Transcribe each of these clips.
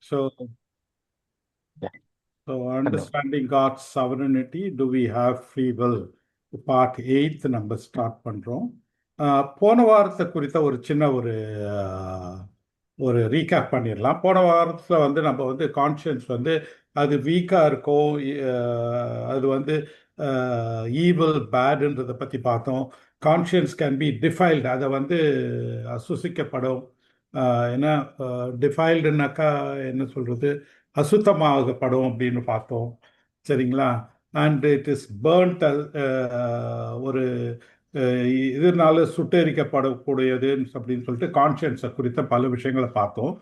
So, Yeah. so Hello. understanding God's sovereignty, do we have free will? Part 8 நம்ம start பண்ணுறோம். போன வாரத்தை குறித்த ஒரு சின்ன ஒரு ரீகேப் பண்ணிடலாம். போன வாரத்தில் வந்து நம்ம வந்து கான்ஷியன்ஸ் வந்து அது வீக்காக இருக்கும், அது வந்து ஈவில் பேடுன்றதை பற்றி பார்த்தோம். கான்ஷியன்ஸ் கேன் பி டிஃபைல்டு, அதை வந்து அசுசிக்கப்படும். ஏன்னா டிஃபைல்டுனாக்கா என்ன சொல்கிறது, அசுத்தமாகப்படும் அப்படின்னு பார்த்தோம். சரிங்களா? அண்ட் இட் இஸ் பேர்ன்ட், ஒரு இதனால சுட்டெரிக்கப்படக்கூடியது அப்படின்னு சொல்லிட்டு கான்ஷியன்ஸை குறித்த பல விஷயங்களை பார்த்தோம்.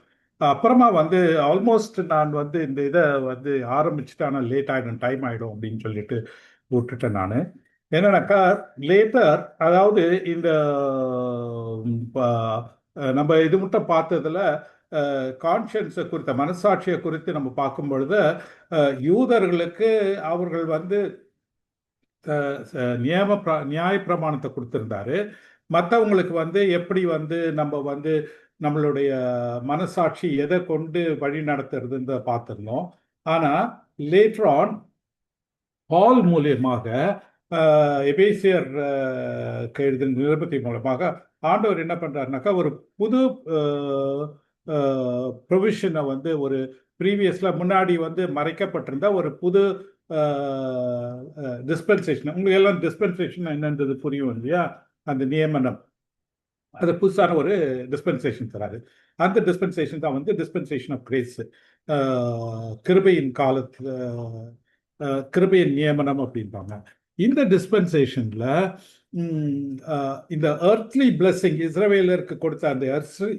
அப்புறமா வந்து ஆல்மோஸ்ட் நான் வந்து இந்த இதை வந்து ஆரம்பிச்சுட்டு, ஆனால் லேட் ஆகிடும், டைம் ஆகிடும் அப்படின்னு சொல்லிட்டு விட்டுட்டேன் நான். என்னன்னாக்கா லேட்டர், அதாவது இந்த நம்ம இது மட்டும் பார்த்ததுல கான்ஷியன்ஸை குறித்த, மனசாட்சியை குறித்து நம்ம பார்க்கும் பொழுது யூதர்களுக்கு அவர்கள் வந்து நியாய பிரமாணத்தை கொடுத்திருந்தாரு. மற்றவங்களுக்கு வந்து எப்படி வந்து நம்ம வந்து நம்மளுடைய மனசாட்சி எதை கொண்டு வழி நடத்துறதுன்னு பார்த்துருந்தோம். ஆனால் லேட்டர் ஆன் பால் மூலியமாக, எபேசியர் எழுதின நிருபத்தி மூலமாக ஆண்டவர் என்ன பண்றாருனாக்கா ஒரு புது ப்ரொவிஷனை வந்து, ஒரு ப்ரீவியஸ்ல முன்னாடி வந்து மறைக்கப்பட்டிருந்த ஒரு புது டிஸ்பென்சேஷன். உங்களுக்கு எல்லாம் டிஸ்பென்சேஷன் என்னன்றது புரியும் இல்லையா? அந்த நியமனம், அது புதுசான ஒரு டிஸ்பென்சேஷன் தராது. அந்த டிஸ்பென்சேஷன் தான் வந்து டிஸ்பென்சேஷன் ஆஃப் கிரேஸ், கிருபையின் காலத்துல கிருபையின் நியமனம் அப்படின்பாங்க. இந்த டிஸ்பென்சேஷன்ல இந்த எர்த்லி பிளெஸிங், இஸ்ரவேலருக்கு கொடுத்த அந்த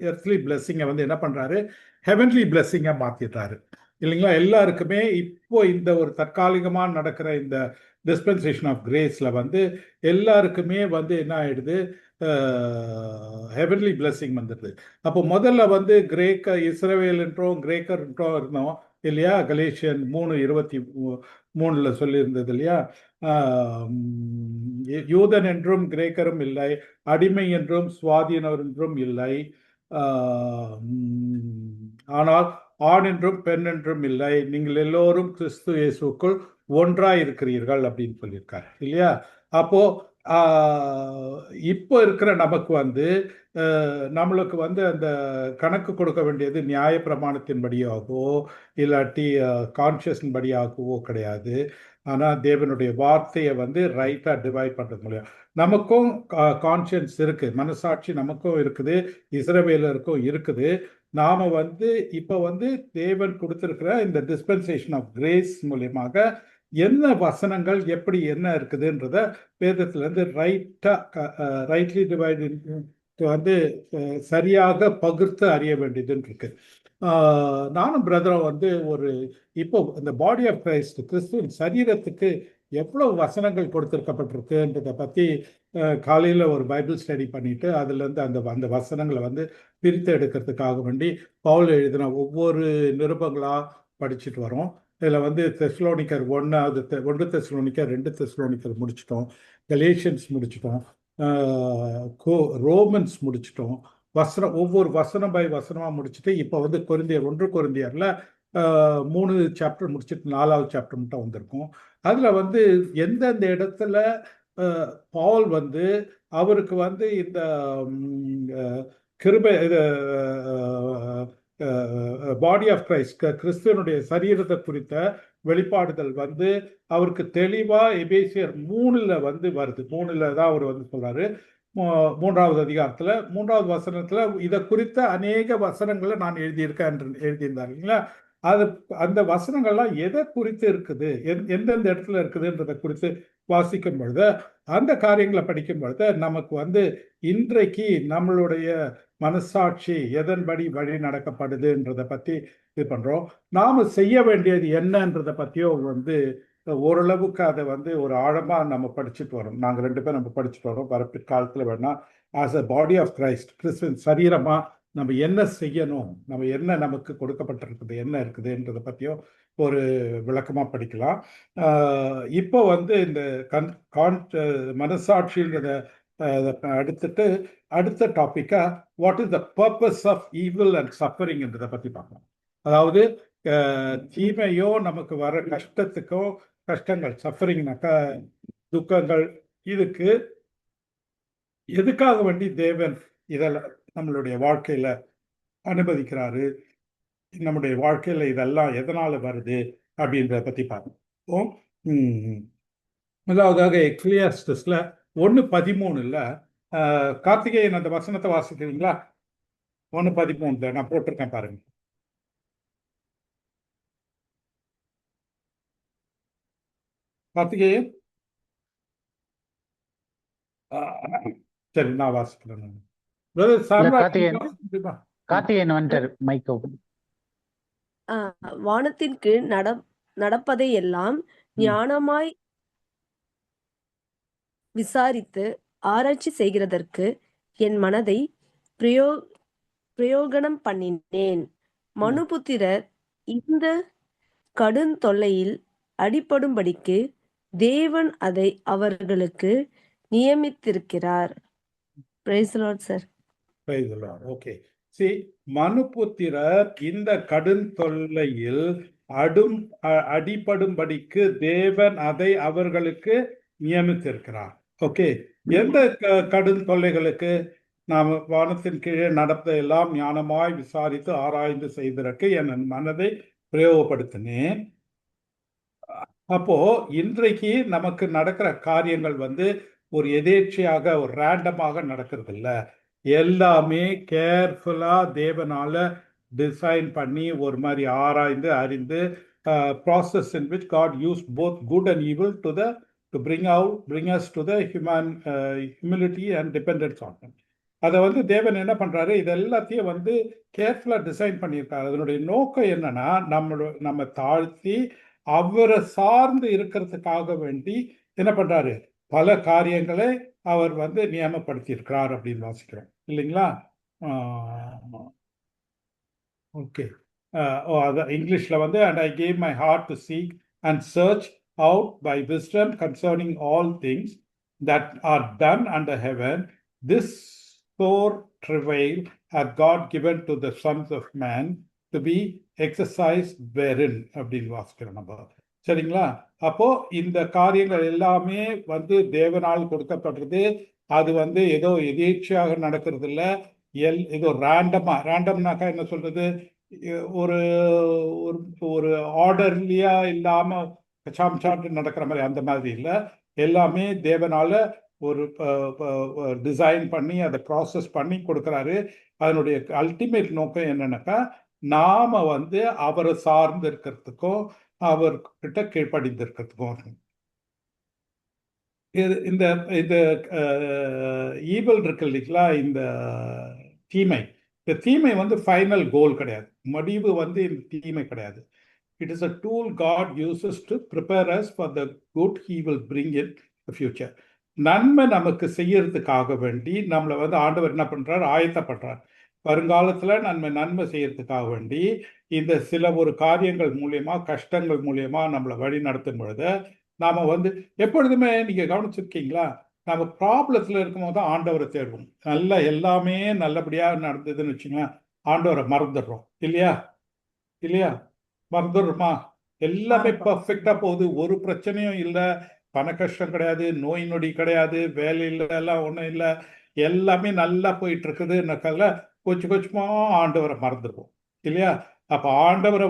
எர்த்லி பிளெஸிங்கை வந்து என்ன பண்றாரு, ஹெவன்லி பிளெஸிங்கை மாத்திடுறாரு இல்லைங்களா? எல்லாருக்குமே இப்போ இந்த ஒரு தற்காலிகமாக நடக்கிற இந்த டிஸ்பென்சேஷன் ஆஃப் கிரேஸ்ல வந்து எல்லாருக்குமே வந்து என்ன ஆயிடுது, ஹெவன்லி பிளெஸிங் வந்துடுது. அப்போ முதல்ல வந்து இஸ்ரவேல்ன்றோம் கிரேக்கர்ன்றோம் இருந்தோம் இல்லையா? கலேஷியன் 3:23 சொல்லியிருந்தது இல்லையா? யூதன் என்றும் கிரேக்கரும் இல்லை, அடிமை என்றும் சுவாதீனர் என்றும் இல்லை, ஆனால் ஆண் என்றும் பெண் என்றும் இல்லை, நீங்கள் எல்லோரும் கிறிஸ்து இயேசுக்குள் ஒன்றாய் இருக்கிறீர்கள் அப்படின்னு சொல்லியிருக்காரு இல்லையா? அப்போ இப்போ இருக்கிற நமக்கு வந்து நம்மளுக்கு வந்து அந்த கணக்கு கொடுக்க வேண்டியது நியாய பிரமாணத்தின்படியாகவோ இல்லாட்டி கான்ஷியஸின் படியாகவோ கிடையாது. ஆனால் தேவனுடைய வார்த்தையை வந்து ரைட்டாக டிவைட் பண்ணுறது மூலியம் நமக்கும் கான்ஷியன்ஸ் இருக்குது, மனசாட்சி நமக்கும் இருக்குது, இஸ்ரவேலருக்கும் இருக்குது. நாம் வந்து இப்போ வந்து தேவன் கொடுத்துருக்கிற இந்த டிஸ்பென்சேஷன் ஆஃப் கிரேஸ் மூலியமாக என்ன வசனங்கள் எப்படி என்ன இருக்குதுன்றத வேதத்திலேருந்து ரைட்லி டிவைட் வந்து சரியாக பகிர்ந்து அறிய வேண்டியதுன்னு இருக்கு. நானும் பிரதரும் வந்து இப்போ இந்த பாடி ஆஃப் கிரைஸ்ட், கிறிஸ்துவின் சரீரத்துக்கு எவ்வளவு வசனங்கள் கொடுத்துருக்கப்பட்டிருக்குன்றதை பற்றி காலையில் ஒரு பைபிள் ஸ்டடி பண்ணிட்டு அதுலேருந்து அந்த வசனங்களை வந்து பிரித்து எடுக்கிறதுக்காக வேண்டி பவுல் எழுதின ஒவ்வொரு நிருபங்களாக படிச்சுட்டு வரோம். இதில் வந்து தெஸ்லோனிக்கர் 1 தெஸ்லோனிக்கர் 2 தெஸ்லோனிக்கர் முடிச்சிட்டோம், கலேஷியன்ஸ் முடிச்சிட்டோம், ரோமன்ஸ் முடிச்சிட்டோம். ஒவ்வொரு வசனம் பை வசனமாக முடிச்சுட்டு இப்போ வந்து கொரிந்தியரில் 3 சாப்டர் முடிச்சுட்டு 4வது சாப்டர் மட்டும் வந்திருக்கும். அதில் வந்து எந்தெந்த இடத்துல பவுல் வந்து அவருக்கு வந்து இந்த கிருபை, பாடி ஆஃப் கிரைஸ்ட், கிறிஸ்துவனுடைய சரீரத்தை குறித்த வெளிப்பாடுதல் வந்து அவருக்கு தெளிவா எபேசியர் 3 வந்து வருது. 3 தான் அவர் வந்து சொல்றாரு. 3வது அதிகாரத்துல 3வது வசனத்துல இதை குறித்த அநேக வசனங்களை நான் எழுதியிருந்தார் இல்லைங்களா? அந்த வசனங்கள்லாம் எதை குறித்து இருக்குது, எந்தெந்த இடத்துல இருக்குதுன்றதை குறித்து வாசிக்கும் பொழுது, அந்த காரியங்களை படிக்கும் பொழுது நமக்கு வந்து இன்றைக்கு நம்மளுடைய மனசாட்சி எதன்படி வழி நடக்கப்படுதுன்றதை பற்றி இது பண்ணுறோம். நாம் செய்ய வேண்டியது என்னன்றதை பற்றியும் வந்து ஓரளவுக்கு அதை வந்து ஒரு ஆழமாக நம்ம படிச்சுட்டு வரோம். நாங்கள் 2 பேரும் நம்ம படிச்சுட்டு வரோம். பிற்காலத்தில் வேணால் as a body of Christ, கிறிஸ்துவின் சரீரமாக நம்ம என்ன செய்யணும், நம்ம என்ன நமக்கு கொடுக்கப்பட்டிருக்குது, என்ன இருக்குதுன்றதை பற்றியும் ஒரு விளக்கமாக படிக்கலாம். இப்போ வந்து இந்த மனசாட்சின்றத அடுத்துட்டு அடுத்த டாபிக்கா what is the purpose of evil and சஃபரிங்ன்றதை பற்றி பார்க்கலாம். அதாவது தீமையோ நமக்கு வர கஷ்டத்துக்கோ, கஷ்டங்கள் சஃபரிங்னாக்கா துக்கங்கள், இதுக்கு எதுக்காக வேண்டி தேவன் இதெல்லாம் நம்மளுடைய வாழ்க்கையில அனுமதிக்கிறாரு, நம்முடைய வாழ்க்கையில இதெல்லாம் எதனால வருது அப்படின்றத பத்தி பார்ப்போம். முதலாவதாக எக்லியாஸ்டஸ்ல 1:13 கார்த்திகேயன் அந்த வசனத்தை வாசிக்கிறீங்களா? 1:13 நான் போட்டிருக்கேன் பாருங்க. கார்த்திகேயன் சரி நான் வாசிக்கிறேன். பிரதர் இல்ல சாம்ராஜ் கார்த்திகேயன் வாசிக்க கார்த்திகேயன் வந்துட்டாரு மைக் ஓபன். வானத்தின் கீழ் நடப்பதை எல்லாம் ஞானமாய் விசாரித்து ஆராய்ச்சி செய்கிறதற்கு என் மனதை பிரயோகனம் பண்ணினேன். மனுபுத்திரர் இந்த கடுந்தொல்லையில் அடிபடும்படிக்கு தேவன் அதை அவர்களுக்கு நியமித்திருக்கிறார். Praise the Lord sir. Praise the Lord. Okay. See, மனுபுத்திரர் இந்த கடும் தொல்லையில் அடிபடும்படிக்கு தேவன் அதை அவர்களுக்கு நியமித்திருக்கிறார். ஓகே, எந்த கடும் தொல்லைகளுக்கு? நாம் வானத்தின் கீழே நடப்பதை எல்லாம் ஞானமாய் விசாரித்து ஆராய்ந்து செய்வதற்கு என் மனதை பிரயோகப்படுத்தினேன். அப்போ இன்றைக்கு நமக்கு நடக்கிற காரியங்கள் ஒரு எதேச்சையாக ஒரு ரேண்டமாக நடக்கிறது இல்லை. எல்லாமே கேர்ஃபுல்லா தேவனால டிசைன் பண்ணி ஒரு மாதிரி ஆராய்ந்து அறிந்து process in which God used both good and evil to bring us to the humility and dependence on Him. அதை தேவன் என்ன பண்றாரு? இது எல்லாத்தையும் கேர்ஃபுல்லா டிசைன் பண்ணியிருக்காரு. அதனுடைய நோக்கம் என்னன்னா, நம்ம தாழ்த்தி அவரை சார்ந்து இருக்கிறதுக்காக வேண்டி என்ன பண்றாரு? பல காரியங்களை அவர் நியமப்படுத்தி இருக்கிறார் அப்படின்னு வாசிக்கிறோம் இல்லைங்களா? ஓகே, இங்கிலீஷ்ல and I gave my heart to seek and search out by wisdom concerning all things that are done under heaven. This sore travail hath God given to the sons of man to be exercised therein அப்படின்னு வாசிக்கிறோம் நம்ம. சரிங்களா? அப்போ இந்த காரியங்கள் எல்லாமே தேவனால் கொடுக்கப்படுறது. அது ஏதோ எதேச்சையாக நடக்கிறது இல்லை. ஏதோ ரேண்டம்னாக்கா என்ன சொல்றது? ஒரு ஒரு ஆர்டர்லியா இல்லாம சாம்சாட்டு நடக்கிற மாதிரி அந்த மாதிரி இல்லை. எல்லாமே தேவனால ஒரு டிசைன் பண்ணி அதை ப்ராசஸ் பண்ணி கொடுக்குறாரு. அதனுடைய அல்டிமேட் நோக்கம் என்னன்னாக்கா, நாம அவரை சார்ந்து இருக்கிறதுக்கும் அவர்கிட்ட கீழ்ப்படிந்து இருக்கிறதுக்கும். இந்த இந்த ஈவல் இருக்கு இல்லைங்களா, இந்த தீமை. இந்த தீமை ஃபைனல் கோல் கிடையாது, முடிவு இந்த தீமை கிடையாது. It is a tool God uses to prepare us for the good He will bring in the future. நன்மை நமக்கு செய்யறதுக்காக வேண்டி நம்மளை ஆண்டவர் என்ன பண்றார்? ஆயத்தப்படுறார். வருங்காலத்துல நன்மை செய்யறதுக்காக வேண்டி இந்த சில ஒரு காரியங்கள் மூலியமா, கஷ்டங்கள் மூலியமா நம்மளை வழி நடத்தும் பொழுது நாம எப்பொழுதுமே நீங்க கவனிச்சிருக்கீங்களா, நம்ம ப்ராப்ளத்துல இருக்கும்போது தான் ஆண்டவரை தேடுவோம். எல்லாமே நல்லபடியா நடந்ததுன்னு வச்சுங்களேன், ஆண்டவரை மறந்துடுறோம் இல்லையா? மறந்துடுறோமா? எல்லாமே பர்ஃபெக்டா போகுது, ஒரு பிரச்சனையும் இல்லை, பண கஷ்டம் கிடையாது, நோய் நொடி கிடையாது, வேலை இல்லை, எல்லாம் ஒன்றும் இல்லை, எல்லாமே நல்லா போயிட்டு இருக்குதுன்னாக்கல கொஞ்சமா ஆண்டவரை மறந்துடுவோம் இல்லையா? அப்ப ஆண்டவரை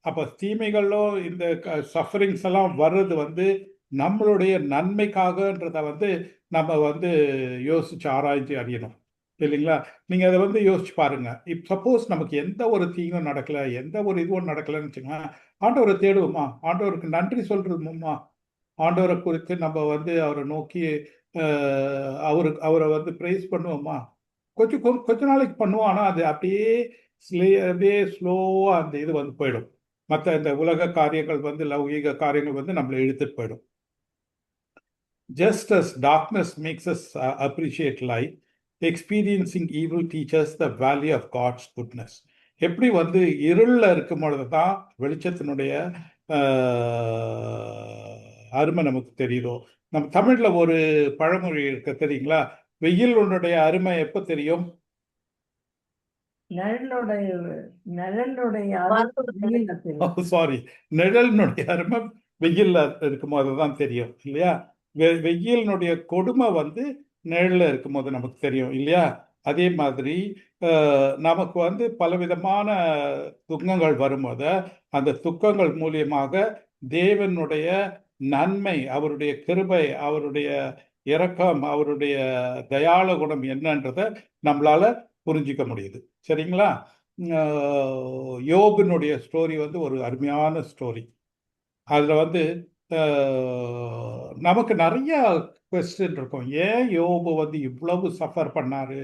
அப்ப தீமைகளோ இந்த சஃபரிங்ஸ் எல்லாம் வர்றது நம்மளுடைய நன்மைக்காகன்றத நம்ம யோசிச்சு ஆராய்ச்சி அறியணும் இல்லைங்களா? நீங்க அதை யோசிச்சு பாருங்க. இப் சப்போஸ் நமக்கு எந்த ஒரு தீங்கும் நடக்கல, எந்த ஒரு இதுவும் நடக்கலன்னு வச்சுக்கோங்க, ஆண்டவரை தேடுவோமா? ஆண்டவருக்கு நன்றி சொல்றோமா? ஆண்டவரை குறித்து நம்ம அவரை நோக்கி அவரை பிரைஸ் பண்ணுவோமா? கொஞ்ச நாளைக்கு பண்ணுவோம். ஆனா அது அப்படியே ஸ்லோவா அந்த இது போயிடும். மற்ற இந்த உலக காரியங்கள் லௌகீக காரியங்கள் நம்மளை இழுத்துட்டு போயிடும். Just as darkness makes us appreciate light, experiencing evil teaches the value of God's goodness. எப்படி இருள்ல இருக்கும் பொழுதுதான் வெளிச்சத்தினுடைய அருமை நமக்கு தெரியுதோ. நம்ம தமிழ்ல ஒரு பழமொழி இருக்க தெரியுங்களா? வெயில் உன்னுடைய அருமை எப்ப தெரியும்? நிழலுடைய நிழலுடைய அருமை வெயில்ல தெரியும். சாரி, நிழலினுடைய அருமை வெயில்ல இருக்கும்போது தான் தெரியும் இல்லையா? வெயிலினுடைய கொடுமை வந்து நிழல்ல இருக்கும்போது நமக்கு தெரியும் இல்லையா? அதே மாதிரி நமக்கு வந்து பலவிதமான துக்கங்கள் வரும்போது அந்த துக்கங்கள் மூலியமாக தேவனுடைய நன்மை, அவருடைய கிருபை, அவருடைய இரக்கம், அவருடைய தயாள குணம் என்னன்றதை நம்மளால புரிஞ்சிக்க முடியுது. சரிங்களா? யோபினுடைய ஸ்டோரி வந்து ஒரு அருமையான ஸ்டோரி. அதில் வந்து நமக்கு நிறைய கொஸ்டின் இருக்கும். ஏன் யோபு வந்து இவ்வளவு சஃபர் பண்ணாரு,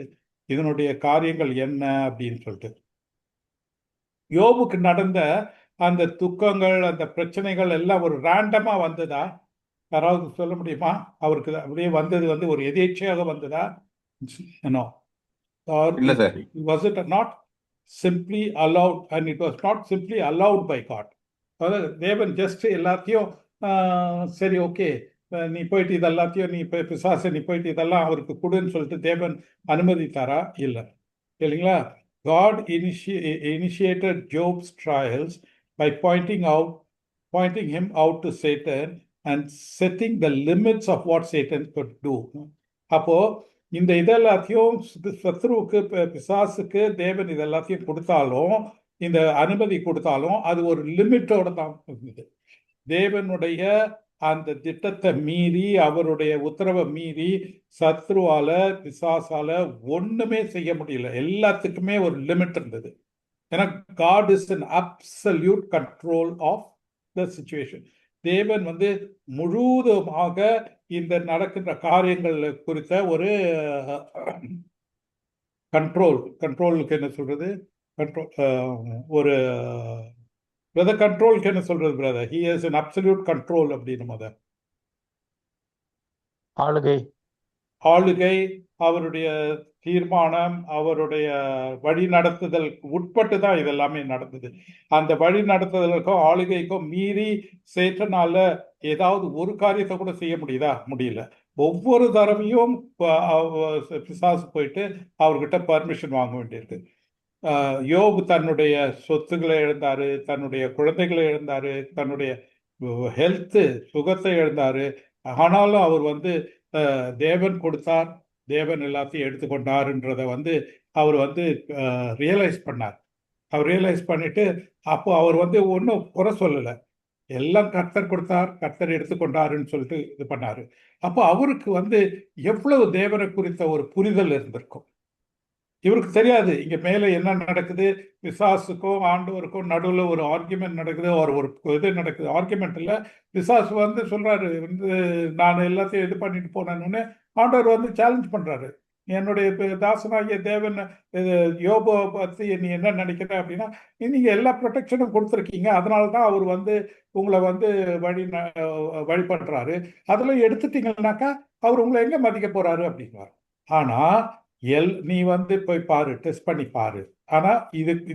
இதனுடைய காரியங்கள் என்ன அப்படின்னு சொல்லிட்டு. யோபுக்கு நடந்த அந்த துக்கங்கள், அந்த பிரச்சனைகள் எல்லாம் ஒரு ரேண்டமா வந்ததா? யாராவது சொல்ல முடியுமா? அவருக்கு அப்படியே வந்தது வந்து ஒரு எதேச்சையாக வந்ததா? No. Or இல்ல sir. was it not simply allowed, and it was not simply allowed by God? அதாவது தேவன் ஜஸ்ட் எல்லாத்தையும் சரி ஓகே, நீ போயிட்டு இது எல்லாத்தையும் நீ பிசாசு நீ போயிட்டு இதெல்லாம் அவருக்கு கொடுன்னு சொல்லிட்டு தேவன் அனுமதித்தாரா? இல்லை இல்லைங்களா? God initiated Job's trials by pointing him out to Satan and setting the limits of what Satan could do. அப்போ இந்த இதெல்லாத்தையும் சத்ருவுக்கு, பிசாசுக்கு தேவன் இதெல்லாத்தையும் கொடுத்தாலும், இந்த அனுமதி கொடுத்தாலும் அது ஒரு லிமிட்டோட தான் இருந்தது. தேவனுடைய அந்த திட்டத்தை மீறி, அவருடைய உத்தரவை மீறி சத்ருவால, பிசாசால ஒண்ணுமே செய்ய முடியல. எல்லாத்துக்குமே ஒரு லிமிட் இருந்தது. ஏன்னா God is in absolute control of the situation. தேவன் வந்து முழுவதுமாக இந்த நடக்கின்ற காரியங்கள் குறித்த ஒரு கண்ட்ரோலுக்கு என்ன சொல்றது, ஒரு கண்ட்ரோலுக்கு என்ன சொல்றது brother? He is in absolute control அப்படின்னு முதல் ஆளுகை, அவருடைய தீர்மானம், அவருடைய வழி நடத்துதல் உட்பட்டு தான் இதெல்லாமே நடந்தது. அந்த வழி நடத்துதலுக்கும் ஆளுகைக்கும் மீறி சேட்டனால ஏதாவது ஒரு காரியத்தை கூட செய்ய முடியுதா? முடியல. ஒவ்வொரு தடவையும் பிசாசு போயிட்டு அவர்கிட்ட பர்மிஷன் வாங்க வேண்டியிருக்கு. யோபு தன்னுடைய சொத்துக்களை இழந்தாரு, தன்னுடைய குழந்தைகளை இழந்தாரு, தன்னுடைய ஹெல்த்து சுகத்தை இழந்தாரு. ஆனாலும் அவர் வந்து தேவன் கொடுத்தார், தேவன் எல்லாத்தையும் எடுத்துக்கொண்டாருன்றதை வந்து அவர் வந்து ரியலைஸ் பண்ணார். அவர் ரியலைஸ் பண்ணிட்டு அப்போ அவர் வந்து ஒன்றும் குறை சொல்லலை. எல்லாம் கர்த்தர் கொடுத்தார், கர்த்தர் எடுத்துக்கொண்டாருன்னு சொல்லிட்டு இது பண்ணாரு. அப்போ அவருக்கு வந்து எவ்வளவு தேவனை குறித்த ஒரு புரிதல் இருந்திருக்கும். இவருக்கு தெரியாது இங்க மேல என்ன நடக்குது, பிசாசுக்கும் ஆண்டவருக்கும் நடுவில் ஒரு ஆர்குமெண்ட் நடக்குது, ஒரு இது நடக்குது. ஆர்குமெண்ட் இல்லை, பிசாசு வந்து சொல்றாரு வந்து நான் எல்லாத்தையும் இது பண்ணிட்டு போனேன்னு. ஆண்டவர் வந்து சேலஞ்ச் பண்றாரு, என்னுடைய தாசனாகிய தேவன் யோபை பத்தி நீ என்ன நினைக்கிற அப்படின்னா, நீங்க எல்லா ப்ரொடெக்ஷனும் கொடுத்துருக்கீங்க, அதனால தான் அவர் வந்து உங்களை வந்து வழிபடுறாரு. அதெல்லாம் எடுத்துட்டீங்கன்னாக்கா அவர் உங்களை எங்க மதிக்க போறாரு அப்படிங்கிறார். ஆனா நீ வந்து போய் பாரு, டெஸ்ட் பண்ணி பாரு, ஆனா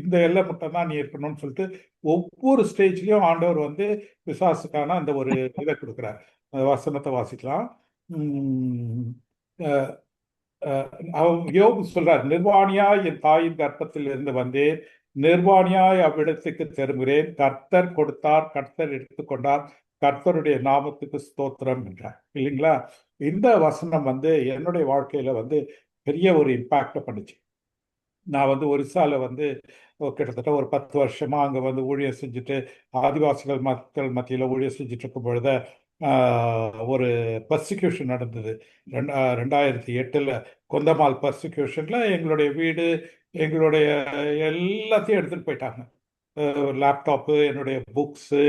இந்த எல்லை மட்டும் தான் நீ இருக்கணும்னு சொல்லிட்டு ஒவ்வொரு ஸ்டேஜ்லயும் ஆண்டவர் வந்து பிசாசுக்கான அந்த ஒரு இதை கொடுக்குறார். வசனத்தை வாசிக்கலாம். யோபு சொல்றார், நிர்வாணியாய் என் தாயின் கர்ப்பத்தில் இருந்து வந்தேன், நிர்வாணியாய் அவ்விடத்துக்கு திரும்புகிறேன். கர்த்தர் கொடுத்தார், கர்த்தர் எடுத்துக்கொண்டார், கர்த்தருடைய நாமத்துக்கு ஸ்தோத்திரம் என்றார். இல்லைங்களா? இந்த வசனம் வந்து என்னுடைய வாழ்க்கையில வந்து பெரிய ஒரு இம்பேக்டை பண்ணுச்சு. நான் வந்து ஒரிசால வந்து கிட்டத்தட்ட ஒரு 10 வருஷமா அங்கே வந்து ஊழியர் செஞ்சுட்டு, ஆதிவாசிகள் மக்கள் மத்தியில் ஊழியர் செஞ்சுட்டு இருக்கும் பொழுது ஒரு பர்சிக்யூஷன் நடந்தது. 2008 கொந்தமால் பர்சிக்யூஷன்ல எங்களுடைய வீடு, எங்களுடைய எல்லாத்தையும் எடுத்துட்டு போயிட்டாங்க. லேப்டாப்பு, என்னுடைய புக்ஸு,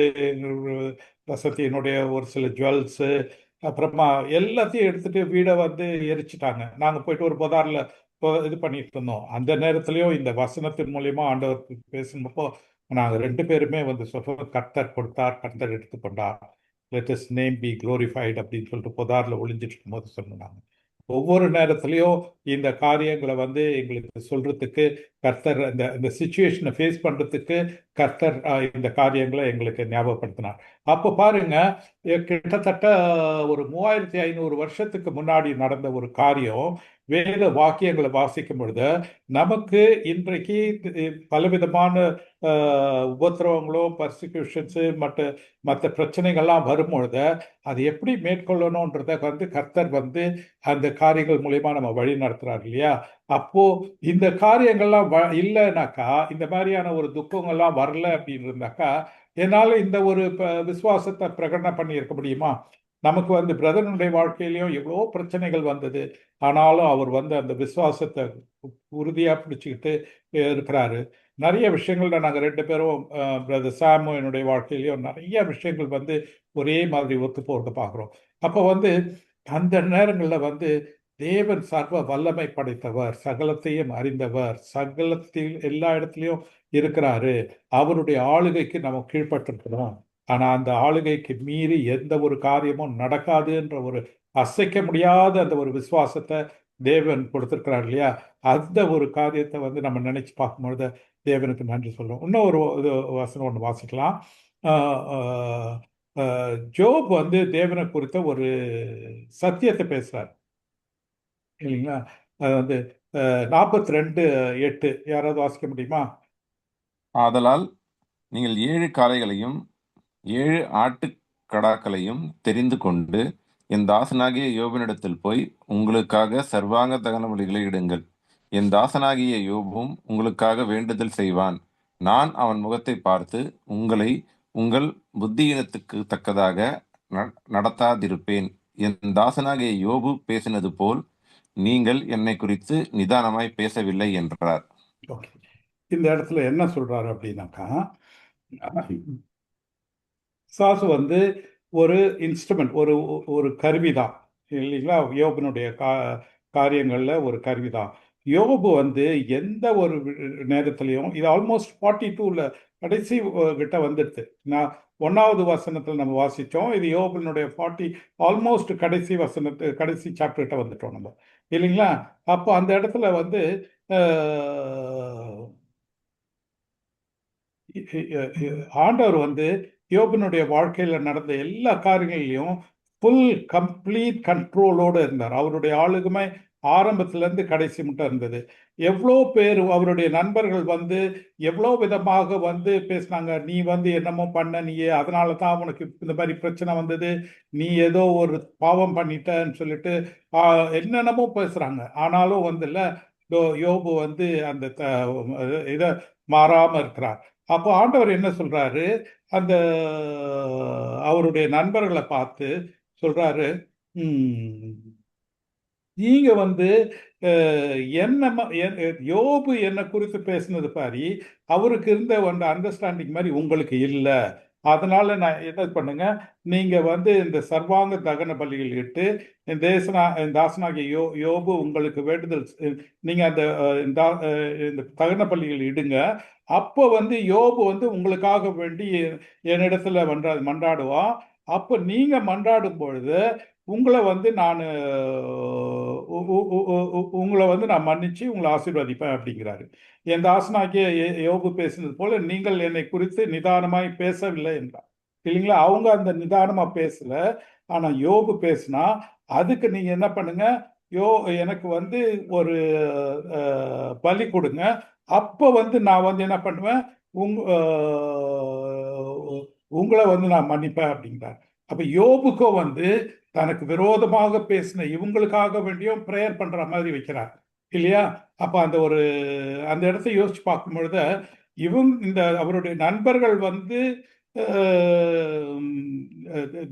வசதி, என்னுடைய ஒரு சில ஜுவல்ஸு, அப்புறமா எல்லாத்தையும் எடுத்துட்டு வீடை வந்து எரிச்சிட்டாங்க. நாங்கள் போயிட்டு ஒரு பொதாரில் இது பண்ணிட்டு இருந்தோம். அந்த நேரத்திலையும் இந்த வசனத்தின் மூலியமா ஆண்டவர் பேசுனப்போ நாங்கள் 2 பேருமே வந்து சொல்றோம், கர்த்தர் கொடுத்தார், கர்த்தர் எடுத்துக்கொண்டார், let his name B glorified அப்படின்னு சொல்லிட்டு பொதாரில் ஒளிஞ்சிட்டு இருக்கும்போது சொன்னாங்க. ஒவ்வொரு நேரத்திலையும் இந்த காரியங்களை வந்து எங்களுக்கு சொல்றதுக்கு கர்த்தர், இந்த சிச்சுவேஷனை ஃபேஸ் பண்றதுக்கு கர்த்தர் இந்த காரியங்களை எங்களுக்கு ஞாபகப்படுத்தினார். அப்போ பாருங்க, கிட்டத்தட்ட ஒரு 3500 வருஷத்துக்கு முன்னாடி நடந்த ஒரு காரியம் வேத வாக்கியங்களை வாசிக்கும் பொழுது நமக்கு இன்றைக்கு பலவிதமான உபத்திரவங்களோ பர்சிக்யூஷன்ஸு மற்ற பிரச்சனைகள்லாம் வரும்பொழுது அது எப்படி மேற்கொள்ளணுன்றத கர்த்தர் அந்த காரியங்கள் மூலியமா நம்ம வழி நடத்துறாரு இல்லையா. அப்போ இந்த காரியங்கள்லாம் இல்லைனாக்கா, இந்த மாதிரியான ஒரு துக்கங்கள்லாம் வரல அப்படின்னு இருந்தாக்கா, என்னால இந்த ஒரு விசுவாசத்தை பிரகடனம் பண்ணி இருக்க முடியுமா? நமக்கு பிரதனுடைய வாழ்க்கையிலையும் எவ்வளோ பிரச்சனைகள் வந்தது. ஆனாலும் அவர் அந்த விசுவாசத்தை உறுதியா பிடிச்சுக்கிட்டு இருக்கிறாரு. நிறைய விஷயங்கள்ல நாங்கள் 2 பேரும் பிரதர் சாமு என்னுடைய வாழ்க்கையிலையும் நிறைய விஷயங்கள் ஒரே மாதிரி ஒத்து போகிறத பார்க்குறோம். அப்போ அந்த நேரங்களில் தேவன் சர்வ வல்லமை படைத்தவர், சகலத்தையும் அறிந்தவர், சகலத்தில் எல்லா இடத்துலையும் இருக்கிறாரு. அவருடைய ஆளுகைக்கு நம்ம கீழ்ப்பட்டிருக்கிறோம். ஆனா அந்த ஆளுகைக்கு மீறி எந்த ஒரு காரியமும் நடக்காதுன்ற ஒரு அசைக்க முடியாத அந்த ஒரு விசுவாசத்தை தேவன் கொடுத்திருக்கிறார் இல்லையா. அந்த ஒரு காரியத்தை நம்ம நினைச்சு பார்க்கும்பொழுது தேவனுக்கு நன்றி சொல்றோம். இன்னும் ஒரு வசனம் ஒன்று வாசிக்கலாம். ஜோப் தேவனை குறித்த ஒரு சத்தியத்தை பேசுறார் இல்லைங்களா. அது 42:8 யாராவது வாசிக்க முடியுமா? ஆதலால் நீங்கள் 7 காளைகளையும் 7 ஆட்டுக்கடாக்களையும் தெரிந்து கொண்டு என் தாசனாகிய யோபினிடத்தில் போய் உங்களுக்காக சர்வாங்க தகன பலிகளை இடுங்கள். என் தாசனாகிய யோபும் உங்களுக்காக வேண்டுதல் செய்வான். நான் அவன் முகத்தை பார்த்து உங்களை உங்கள் புத்தியினத்துக்கு தக்கதாக நடத்தாதிருப்பேன். என் தாசனாகிய யோபு பேசினது போல் நீங்கள் என்னை குறித்து நிதானமாய் பேசவில்லை என்றார். இந்த இடத்துல என்ன சொல்றாரு அப்படின்னாக்கா, சாசு ஒரு இன்ஸ்ட்ருமெண்ட், ஒரு கருவிதான் இல்லைங்களா. யோபனுடைய காரியங்கள்ல ஒரு கருவிதான். யோபு எந்த ஒரு நேரத்திலையும், இது ஆல்மோஸ்ட் 42ல கடைசி கிட்ட வந்துடுது. நான் 1வது வசனத்தில் நம்ம வாசித்தோம். இது யோபனுடைய 40 ஆல்மோஸ்ட் கடைசி சாப்டர் கிட்ட வந்துட்டோம் நம்ம இல்லைங்களா. அப்போ அந்த இடத்துல ஆண்டவர் யோபனுடைய வாழ்க்கையில நடந்த எல்லா காரியங்களையும் ஃபுல் கம்ப்ளீட் கண்ட்ரோலோடு இருந்தார். அவருடைய ஆளுமை ஆரம்பத்திலேருந்து கடைசி மட்டும் இருந்தது. எவ்வளோ பேர் அவருடைய நண்பர்கள் எவ்வளோ விதமாக பேசினாங்க. நீ என்னமோ பண்ண, நீயே அதனால தான் உனக்கு இந்த மாதிரி பிரச்சனை வந்தது, நீ ஏதோ ஒரு பாவம் பண்ணிட்டன்னு சொல்லிட்டு என்னென்னமோ பேசுகிறாங்க. ஆனாலும் யோபு அந்த இதை மாறாமல் இருக்கிறார். அப்போ ஆண்டவர் என்ன சொல்றாரு, அந்த அவருடைய நண்பர்களை பார்த்து சொல்றாரு, நீங்க யோபு என்னை குறித்து பேசினது பாரி அவருக்கு இருந்த அண்டர்ஸ்டாண்டிங் மாதிரி உங்களுக்கு இல்லை. அதனால நான் என்ன பண்ணுங்க, நீங்க இந்த சர்வாங்க தகன பலிகள் இட்டு என் தாசனாகிய யோபு உங்களுக்கு வேண்டுதல், நீங்க இந்த தகன பலிகள் இடுங்க. அப்போ யோபு உங்களுக்காக வேண்டி என்னிடத்துல மன்றாடுவான். அப்போ நீங்க மன்றாடும் பொழுது உங்களை நான் நான் மன்னிச்சு உங்களை ஆசீர்வதிப்பேன் அப்படிங்கிறாரு. என் தாசனாகிய யோபு பேசினது போல நீங்கள் என்னை குறித்து நிதானமாய் பேசவில்லை என்றார் இல்லைங்களா. அவங்க அந்த நிதானமா பேசல, ஆனா யோபு பேசினா அதுக்கு நீங்க என்ன பண்ணுங்க, எனக்கு ஒரு பலி கொடுங்க. அப்போ நான் என்ன பண்ணுவேன், உங்களை நான் மன்னிப்பேன் அப்படிங்கிறார். அப்ப யோபுக்கும் தனக்கு விரோதமாக பேசின இவங்களுக்காக வேண்டியும் ப்ரேயர் பண்ற மாதிரி வைக்கிறார் இல்லையா. அப்ப அந்த இடத்தை யோசிச்சு பார்க்கும் பொழுது இந்த அவருடைய நண்பர்கள்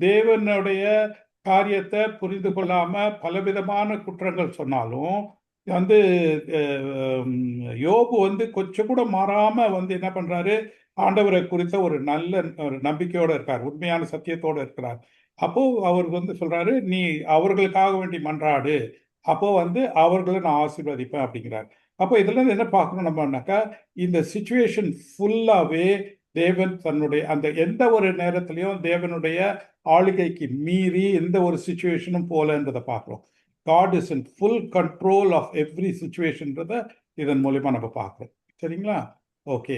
தேவனுடைய காரியத்தை புரிந்து கொள்ளாம பலவிதமான குற்றங்கள் சொன்னாலும் யோபு கொஞ்சம் கூட மாறாம என்ன பண்றாரு, ஆண்டவரை குறித்த ஒரு நல்ல ஒரு நம்பிக்கையோட இருக்கார், உண்மையான சத்தியத்தோட இருக்கிறார். அப்போ அவர் சொல்றாரு, நீ அவர்களுக்காக வேண்டி மன்றாடு, அப்போ அவர்களை நான் ஆசீர்வதிப்பேன் அப்படிங்கிறார். அப்போ இதுல இருந்து என்ன பார்க்கணும் நம்மனாக்கா, இந்த சிச்சுவேஷன் ஃபுல்லாவே தேவன் தன்னுடைய அந்த எந்த ஒரு நேரத்திலையும் தேவனுடைய ஆளுகைக்கு மீறி எந்த ஒரு சிச்சுவேஷனும் போலன்றதை பார்க்கிறோம். God is in full control of every situationன்றத இதன் மூலமா நம்ம பார்க்கிறோம். சரிங்களா? Okay.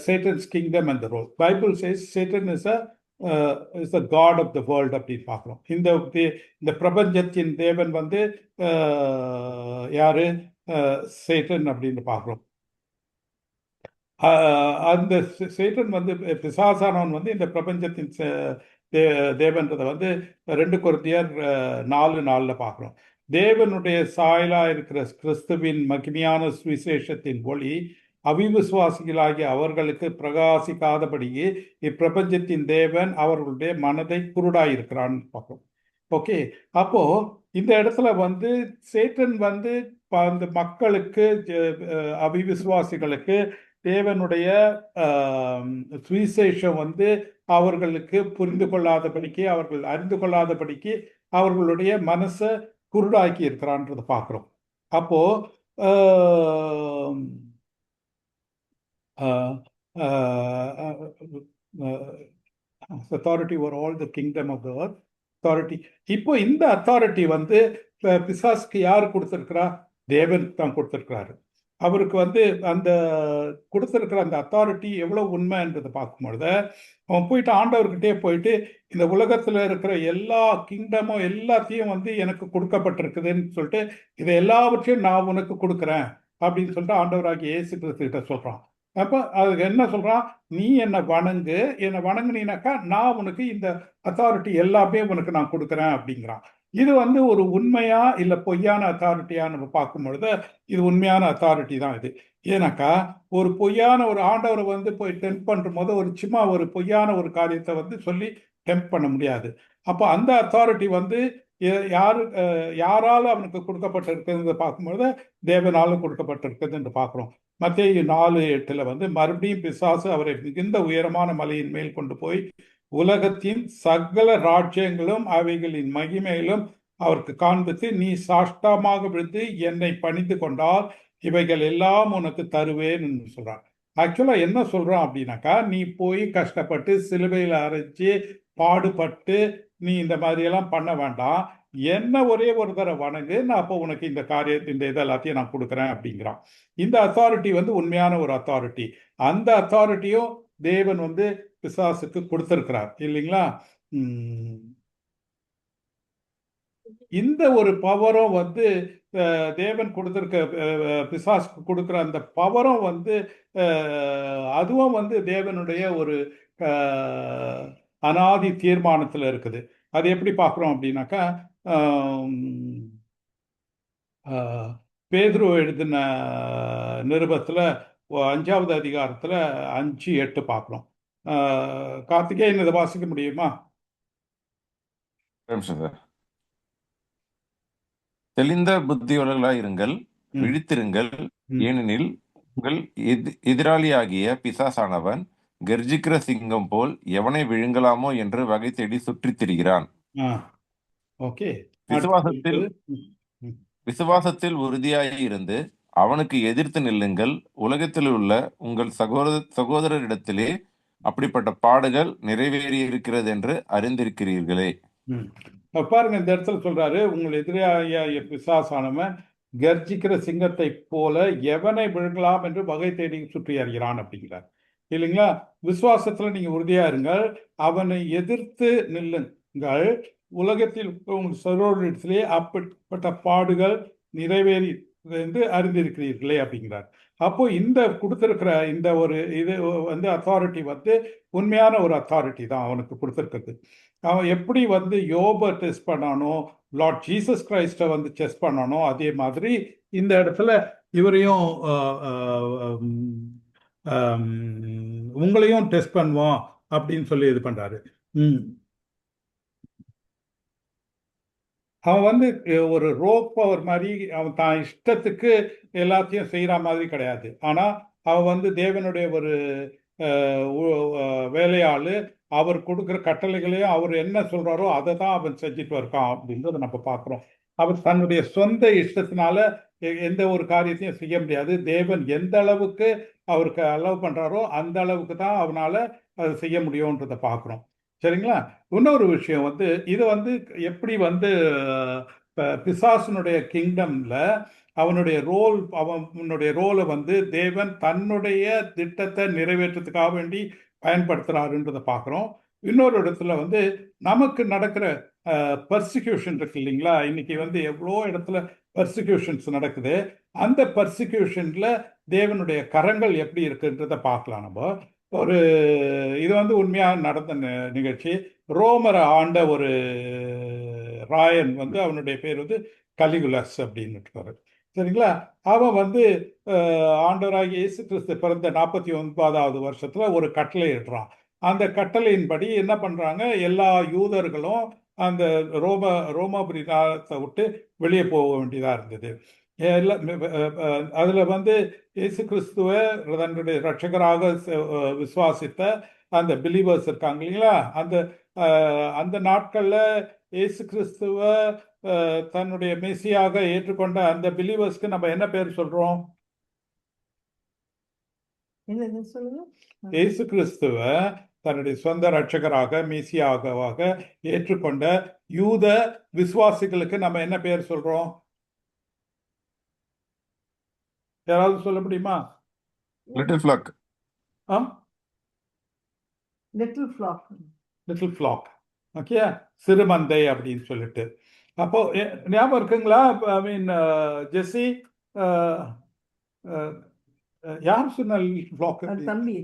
Satan's kingdom and the role. Bible says Satan is a is the god of the world அப்படின்னு பார்க்குறோம். இந்த பிரபஞ்சத்தின் தேவன் வந்து யாரு? சேட்டன் அப்படின்னு பார்க்குறோம். அந்த சேட்டன் வந்து பிசாசானவன் வந்து இந்த பிரபஞ்சத்தின் தேவன்றதை வந்து 2 கொரிந்தியர் 4:4 பார்க்குறோம். தேவனுடைய சாயலா இருக்கிற கிறிஸ்துவின் மகிமையான சுவிசேஷத்தின் ஒளி அவிவிசுவாசிகளாகிய அவர்களுக்கு பிரகாசிக்காதபடியே இப்பிரபஞ்சத்தின் தேவன் அவர்களுடைய மனதை குருடாயிருக்கிறான்னு பார்க்கிறோம். ஓகே, அப்போ இந்த இடத்துல வந்து சேட்டன் வந்து அந்த மக்களுக்கு அவிவிசுவாசிகளுக்கு தேவனுடைய சுவிசேஷம் வந்து அவர்களுக்கு புரிந்து கொள்ளாதபடிக்கு, அவர்கள் அறிந்து கொள்ளாதபடிக்கு அவர்களுடைய மனசை குருடாக்கி இருக்கிறான்றதை பார்க்குறோம். அப்போ authority over all the kingdom of the earth, authority. இப்போ இந்த அத்தாரிட்டி வந்து பிசாசுக்கு யார் கொடுத்திருக்கிறா? தேவன் தான் கொடுத்திருக்கிறாரு. அவருக்கு வந்து அந்த கொடுத்திருக்கிற அந்த அத்தாரிட்டி எவ்வளவு உண்மைன்றதை பார்க்கும்பொழுது அவன் போயிட்டு ஆண்டவர்கிட்டே போயிட்டு இந்த உலகத்துல இருக்கிற எல்லா கிங்டமும் எல்லாத்தையும் வந்து எனக்கு கொடுக்கப்பட்டிருக்குதுன்னு சொல்லிட்டு இதை எல்லாவற்றையும் நான் உனக்கு கொடுக்குறேன் அப்படின்னு சொல்லிட்டு ஆண்டவராகிய இயேசு கிறிஸ்து கிட்ட சொல்றான். அப்ப அதுக்கு என்ன சொல்றான்? நீ என்னை வணங்குனீனாக்கா நான் உனக்கு இந்த அத்தாரிட்டி எல்லாமே உனக்கு நான் கொடுக்குறேன் அப்படிங்கிறான். இது வந்து ஒரு உண்மையா இல்ல பொய்யான அத்தாரிட்டியா நம்ம பார்க்கும் பொழுது இது உண்மையான அத்தாரிட்டி தான் இது. ஏன்னாக்கா ஒரு பொய்யான ஒரு ஆண்டவரை வந்து போய் டெம்ப் பண்ணும் போது ஒரு பொய்யான ஒரு காரியத்தை வந்து சொல்லி டெம்ப் பண்ண முடியாது. அப்போ அந்த அத்தாரிட்டி வந்து யாரால அவனுக்கு கொடுக்கப்பட்டிருக்குன்னு பார்க்கும்பொழுது தேவனாலும் கொடுக்கப்பட்டிருக்குது என்று பார்க்கிறோம். மத்தேயு 4:8 வந்து மறுபடியும் பிசாசு அவரை மிகுந்த உயரமான மலையின் மேல் கொண்டு போய் உலகத்தின் சகல ராஜ்யங்களும் அவைகளின் மகிமையிலும் அவருக்கு காண்பித்து நீ சாஷ்டமாக விழுந்து என்னை பணிந்து கொண்டால் இவைகள் எல்லாம் உனக்கு தருவேன் என்று சொல்றான். ஆக்சுவலா என்ன சொல்றான் அப்படின்னாக்கா, நீ போய் கஷ்டப்பட்டு சிலுவையில் அரைச்சு பாடுபட்டு நீ இந்த மாதிரி எல்லாம் பண்ண வேண்டாம், என்ன ஒரே ஒரு தடவை வணங்கு, நான் அப்போ உனக்கு இந்த இது எல்லாத்தையும் நான் கொடுக்குறேன் அப்படிங்கிறான். இந்த அத்தாரிட்டி வந்து உண்மையான ஒரு அத்தாரிட்டி. அந்த அத்தாரிட்டியும் தேவன் வந்து பிசாசுக்கு கொடுத்திருக்கிறார் இல்லைங்களா? இந்த ஒரு பவரும் வந்து தேவன் கொடுத்திருக்க பிசாசுக்கு கொடுக்கிற அந்த பவரும் வந்து அதுவும் வந்து தேவனுடைய ஒரு அனாதி தீர்மானத்துல இருக்குது. அது எப்படி பார்க்குறோம் அப்படின்னாக்கா, பேதுரு எழுதின நிருபத்துல 5வது அதிகாரத்துல 5:8 பார்க்குறோம். கார்த்திகேயன் இதை வாசிக்க முடியுமா? தெளிந்த புத்தியுள்ளவர்களாய் இருங்கள், விழித்திருங்கள், ஏனெனில் உங்கள் எதிராளியாகிய பிசாசானவன் கர்ஜிக்கிற சிங்கம் போல் எவனை விழுங்கலாமோ என்று வகை தேடி சுற்றித் திரிகிறான். விசுவாசத்தில் உறுதியாய் இருந்து அவனுக்கு எதிர்த்து நில்லுங்கள். உலகத்தில் உள்ள உங்கள் சகோதரரிடத்திலே அப்படிப்பட்ட பாடுகள் நிறைவேறி இருக்கிறது என்று அறிந்திருக்கிறீர்களே. பாருங்க, இந்த இடத்துல சொல்றாரு, உங்கள் எதிராளியாகிய பிசாசானவன் கர்ஜிக்கிற சிங்கத்தை போல எவனை விழுங்கலாம் என்று வகை தேடி சுற்றி அறிகிறான் அப்படிங்கிறார் இல்லைங்களா? விசுவாசத்துல நீங்க உறுதியா இருங்கள், அவனை எதிர்த்து நில்லுங்கள், உலகத்தில் உங்கள் சகோதரரிடத்திலே அப்படிப்பட்ட பாடுகள் நிறைவேறி என்று அறிந்திருக்கிறீர்களே அப்படிங்கிறார். அப்போ இந்த கொடுத்திருக்கிற இந்த ஒரு இது வந்து அத்தாரிட்டி வந்து உண்மையான ஒரு அத்தாரிட்டி தான் அவனுக்கு கொடுத்திருக்கிறது. அவன் எப்படி வந்து யோபை டெஸ்ட் பண்ணானோ, லார்ட் ஜீசஸ் கிரைஸ்டை வந்து டெஸ்ட் பண்ணானோ, அதே மாதிரி இந்த இடத்துல இவரையும் உங்களையும் டெஸ்ட் பண்ணுவோம் அப்படின்னு சொல்லி இது பண்றாரு. அவன் வந்து ஒரு ரோப் பவர் மாதிரி அவன் தான் இஷ்டத்துக்கு எல்லாத்தையும் செய்யற மாதிரி கிடையாது. ஆனா அவன் வந்து தேவனுடைய ஒரு வேலையாளு. அவர் கொடுக்குற கட்டளைகளையும் அவர் என்ன சொல்றாரோ அதை தான் அவன் செஞ்சுட்டு இருக்கான் அப்படின்றத நம்ம பார்க்குறோம். அவர் தன்னுடைய சொந்த இஷ்டத்தினால எந்த ஒரு காரியத்தையும் செய்ய முடியாது. தேவன் எந்த அளவுக்கு அவருக்கு அலோவ் பண்றாரோ அந்த அளவுக்கு தான் அவனால அதை செய்ய முடியும்ன்றதை பார்க்குறோம். சரிங்களா? இன்னொரு விஷயம் வந்து இது வந்து எப்படி வந்து பிசாசனுடைய கிங்டம்ல அவனுடைய ரோலை வந்து தேவன் தன்னுடைய திட்டத்தை நிறைவேற்றத்துக்காக வேண்டி பயன்படுத்துறாருன்றதை பார்க்குறோம். இன்னொரு இடத்துல வந்து நமக்கு நடக்கிற பர்சிக்யூஷன் இருக்கு இல்லைங்களா? இன்னைக்கு வந்து எவ்வளோ இடத்துல பர்சிக்யூஷன்ஸ் நடக்குது. அந்த பர்சிக்யூஷன்ல தேவனுடைய கரங்கள் எப்படி இருக்குன்றத பார்க்கலாம் நம்ம. ஒரு இது வந்து உண்மையா நடந்த நிகழ்ச்சி. ரோமரை ஆண்ட ஒரு ராயன் வந்து அவனுடைய பேர் வந்து கலிகுலஸ் அப்படின்னு இருக்காரு. சரிங்களா? அவன் வந்து ஆண்டவராகிய இயேசு கிறிஸ்து பிறந்த 49வது வருஷத்துல ஒரு கட்டளை இடுறான். அந்த கட்டளையின்படி என்ன பண்றாங்க, எல்லா யூதர்களும் அந்த ரோமாபுரி நாட்டை விட்டு வெளியே போக வேண்டியதா இருந்தது. அதுல வந்து இயேசு கிறிஸ்துவை தன்னுடைய ரட்சகராக விசுவாசித்த அந்த பிலீவர்ஸ் இருக்காங்க இல்லைங்களா? அந்த நாட்கள்ல இயேசு கிறிஸ்துவை தன்னுடைய மெசியாக ஏற்றுக்கொண்ட அந்த பிலீவர்ஸ்க்கு நம்ம என்ன பேர் சொல்றோம்? என்னது சொல்லுங்க. இயேசு கிறிஸ்துவை தன்னுடைய சொந்த ரட்சகராக மெசியாகவாக ஏற்றுக்கொண்ட யூத விசுவாசிகளுக்கு நம்ம என்ன பேர் சொல்றோம்? யாராவது சொல்ல முடியுமா? Little flock. Little flock. Little flock. Okay, சிறுமந்தை அப்படின்னு சொல்லிட்டு. அப்போ ஞாபகம் இருக்குங்களா? ஐ மீன் ஜெஸ்ஸி, யார் சொன்ன லிட்டில் ஃப்ளாக்? தம்பி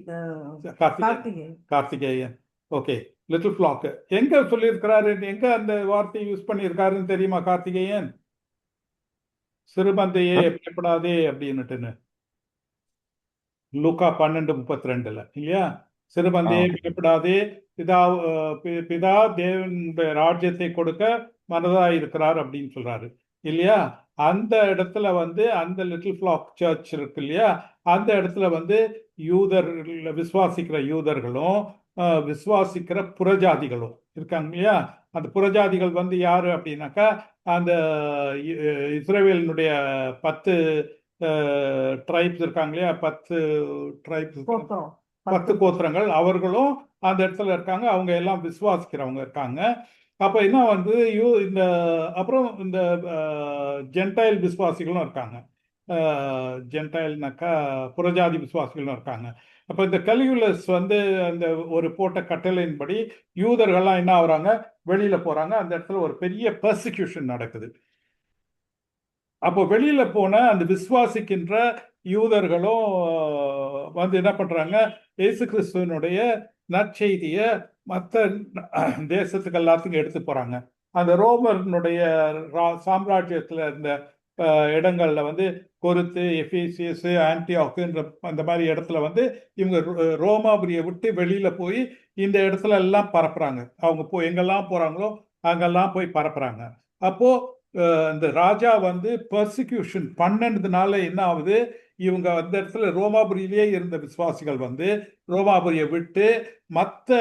Karthikeyan. Karthikeyan. Okay, little flag எங்க சொல்லியிருக்கிறாரு, எங்க அந்த வார்த்தையை யூஸ் பண்ணியிருக்காருன்னு தெரியுமா கார்த்திகேயன்? சிறுமந்தையே பயப்படாதே அப்படின்னுட்டுன்னு லூக்கா 12:32 இல்லையா? சிறுமந்தையே பயப்படாதே, பிதா தேவனுடைய ராஜ்யத்தை கொடுக்க மனதா இருக்கிறார் அப்படின்னு சொல்றாரு இல்லையா? அந்த இடத்துல வந்து அந்த லிட்டில் ஃப்ளாக் சர்ச் இருக்கு இல்லையா? அந்த இடத்துல வந்து விசுவாசிக்கிற யூதர்களும் விசுவாசிக்கிற புறஜாதிகளும் இருக்காங்க இல்லையா? அந்த புறஜாதிகள் வந்து யாரு அப்படின்னாக்கா அந்த இஸ்ரவேலினுடைய 10 ட்ரைப்ஸ் இருக்காங்க இல்லையா? 10 ட்ரைப்ஸ், 10 கோத்திரங்கள், அவர்களும் அந்த இடத்துல இருக்காங்க. அவங்க எல்லாம் விசுவாசிக்கிறவங்க இருக்காங்க. அப்ப என்ன வந்து இந்த அப்புறம் இந்த ஜென்டைல் விசுவாசிகளும் இருக்காங்க. ஜென்டைல்னாக்கா புறஜாதி விசுவாசிகளும் இருக்காங்க. அப்ப இந்த கலிகுலஸ் வந்து அந்த ஒரு போட்ட கட்டளையின்படி யூதர்கள்லாம் என்ன ஆகுறாங்க, வெளியில போறாங்க. அந்த இடத்துல ஒரு பெரிய பெர்சிக்யூஷன் நடக்குது. அப்போ வெளியில போன அந்த விசுவாசிக்கின்ற யூதர்களும் வந்து என்ன பண்றாங்க, இயேசு கிறிஸ்துவனுடைய நற்செய்திய மற்ற தேசத்துக்கு எல்லாத்துக்கும் எடுத்து போறாங்க. அந்த ரோமனுடைய சாம்ராஜ்யத்துல இருந்த இடங்கள்ல வந்து கொருத்து, எபேசியஸ், ஆன்டியோக்குன்ற அந்த மாதிரி இடத்துல வந்து இவங்க ரோமாபுரியை விட்டு வெளியில போய் இந்த இடத்துல எல்லாம் பரப்புறாங்க. அவங்க எங்கெல்லாம் போறாங்களோ அங்கெல்லாம் போய் பரப்புறாங்க. அப்போ இந்த ராஜா வந்து பர்சிக்யூஷன் பண்ணதுனால என்ன ஆகுது, இவங்க அந்த இடத்துல ரோமாபுரியிலே இருந்த விசுவாசிகள் வந்து ரோமாபுரியை விட்டு மற்ற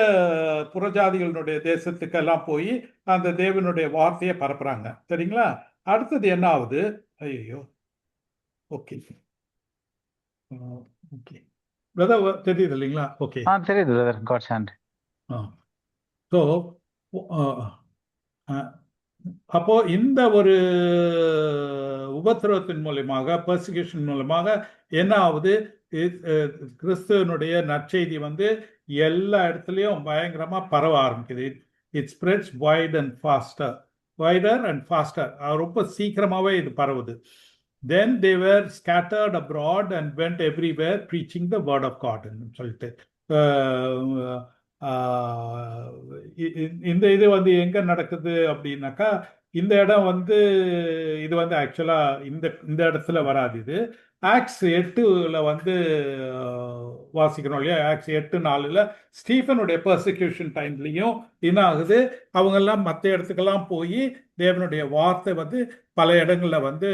புறஜாதிகளுடைய தேசத்துக்கெல்லாம் போய் அந்த தேவனுடைய வார்த்தையை பரப்புறாங்க. சரிங்களா? அடுத்தது என்ன ஆகுது? ஐயோ, ஓகே ஓகே பிரதர், தெரியுது இல்லைங்களா? ஓகே, தெரியுது பிரதர். God's hand. ஸோ அப்போ இந்த ஒரு உபத்திரவத்தின் மூலமாக, பர்சிக்யூஷன் மூலமாக என்ன ஆகுது, கிறிஸ்துவனுடைய நற்செய்தி வந்து எல்லா இடத்துலையும் பயங்கரமா பரவ ஆரம்பிக்குது. It spreads wider and pastor. ரொம்ப சீக்கிரமாவே இது பரவுது. Then they were scattered abroad and went everywhere preaching the word of God ன்னு சொல்லிட்டு இந்த இது வந்து எங்க நடக்குது அப்படின்னாக்கா, இந்த இடம் வந்து இது வந்து ஆக்சுவலா இந்த இடத்துல வராது. இது ஆக்ட்ஸ் 8ல வந்து வாசிக்கிறோம் இல்லையா? ஆக்ட்ஸ் 8:4 ஸ்டீஃபனுடைய பர்சிக்யூஷன் டைம்லையும் என்ன ஆகுது, அவங்கெல்லாம் மற்ற இடத்துக்கெல்லாம் போய் தேவனுடைய வார்த்தை வந்து பல இடங்கள்ல வந்து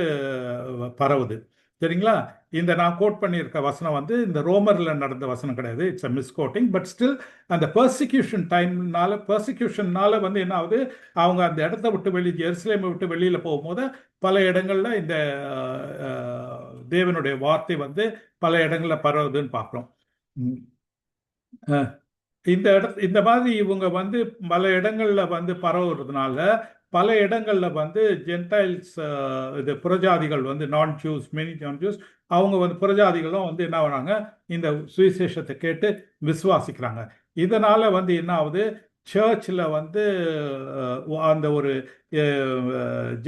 பரவுது. சரிங்களா? இந்த நான் கோட் பண்ணியிருக்க வசனம் வந்து இந்த ரோமர்ல நடந்த வசனம் கிடையாது. It's a misquoting. But still அந்த பர்சிக்யூஷன்னால வந்து என்ன ஆகுது, அவங்க அந்த இடத்த விட்டு ஜெருசலேமை விட்டு வெளியில போகும்போது பல இடங்கள்ல இந்த தேவனுடைய வார்த்தை வந்து பல இடங்கள்ல பரவுதுன்னு பார்க்குறோம். இந்த மாதிரி இவங்க வந்து பல இடங்கள்ல வந்து பரவுறதுனால பல இடங்கள்ல வந்து ஜென்டைல்ஸ், இது புறஜாதிகள் வந்து மெனி நான் ஜூஸ், அவங்க வந்து புறஜாதிகளும் வந்து என்ன ஆகுறாங்க, இந்த சுவிசேஷத்தை கேட்டு விசுவாசிக்கிறாங்க. இதனால வந்து என்ன ஆகுது, சர்ச்சில் வந்து அந்த ஒரு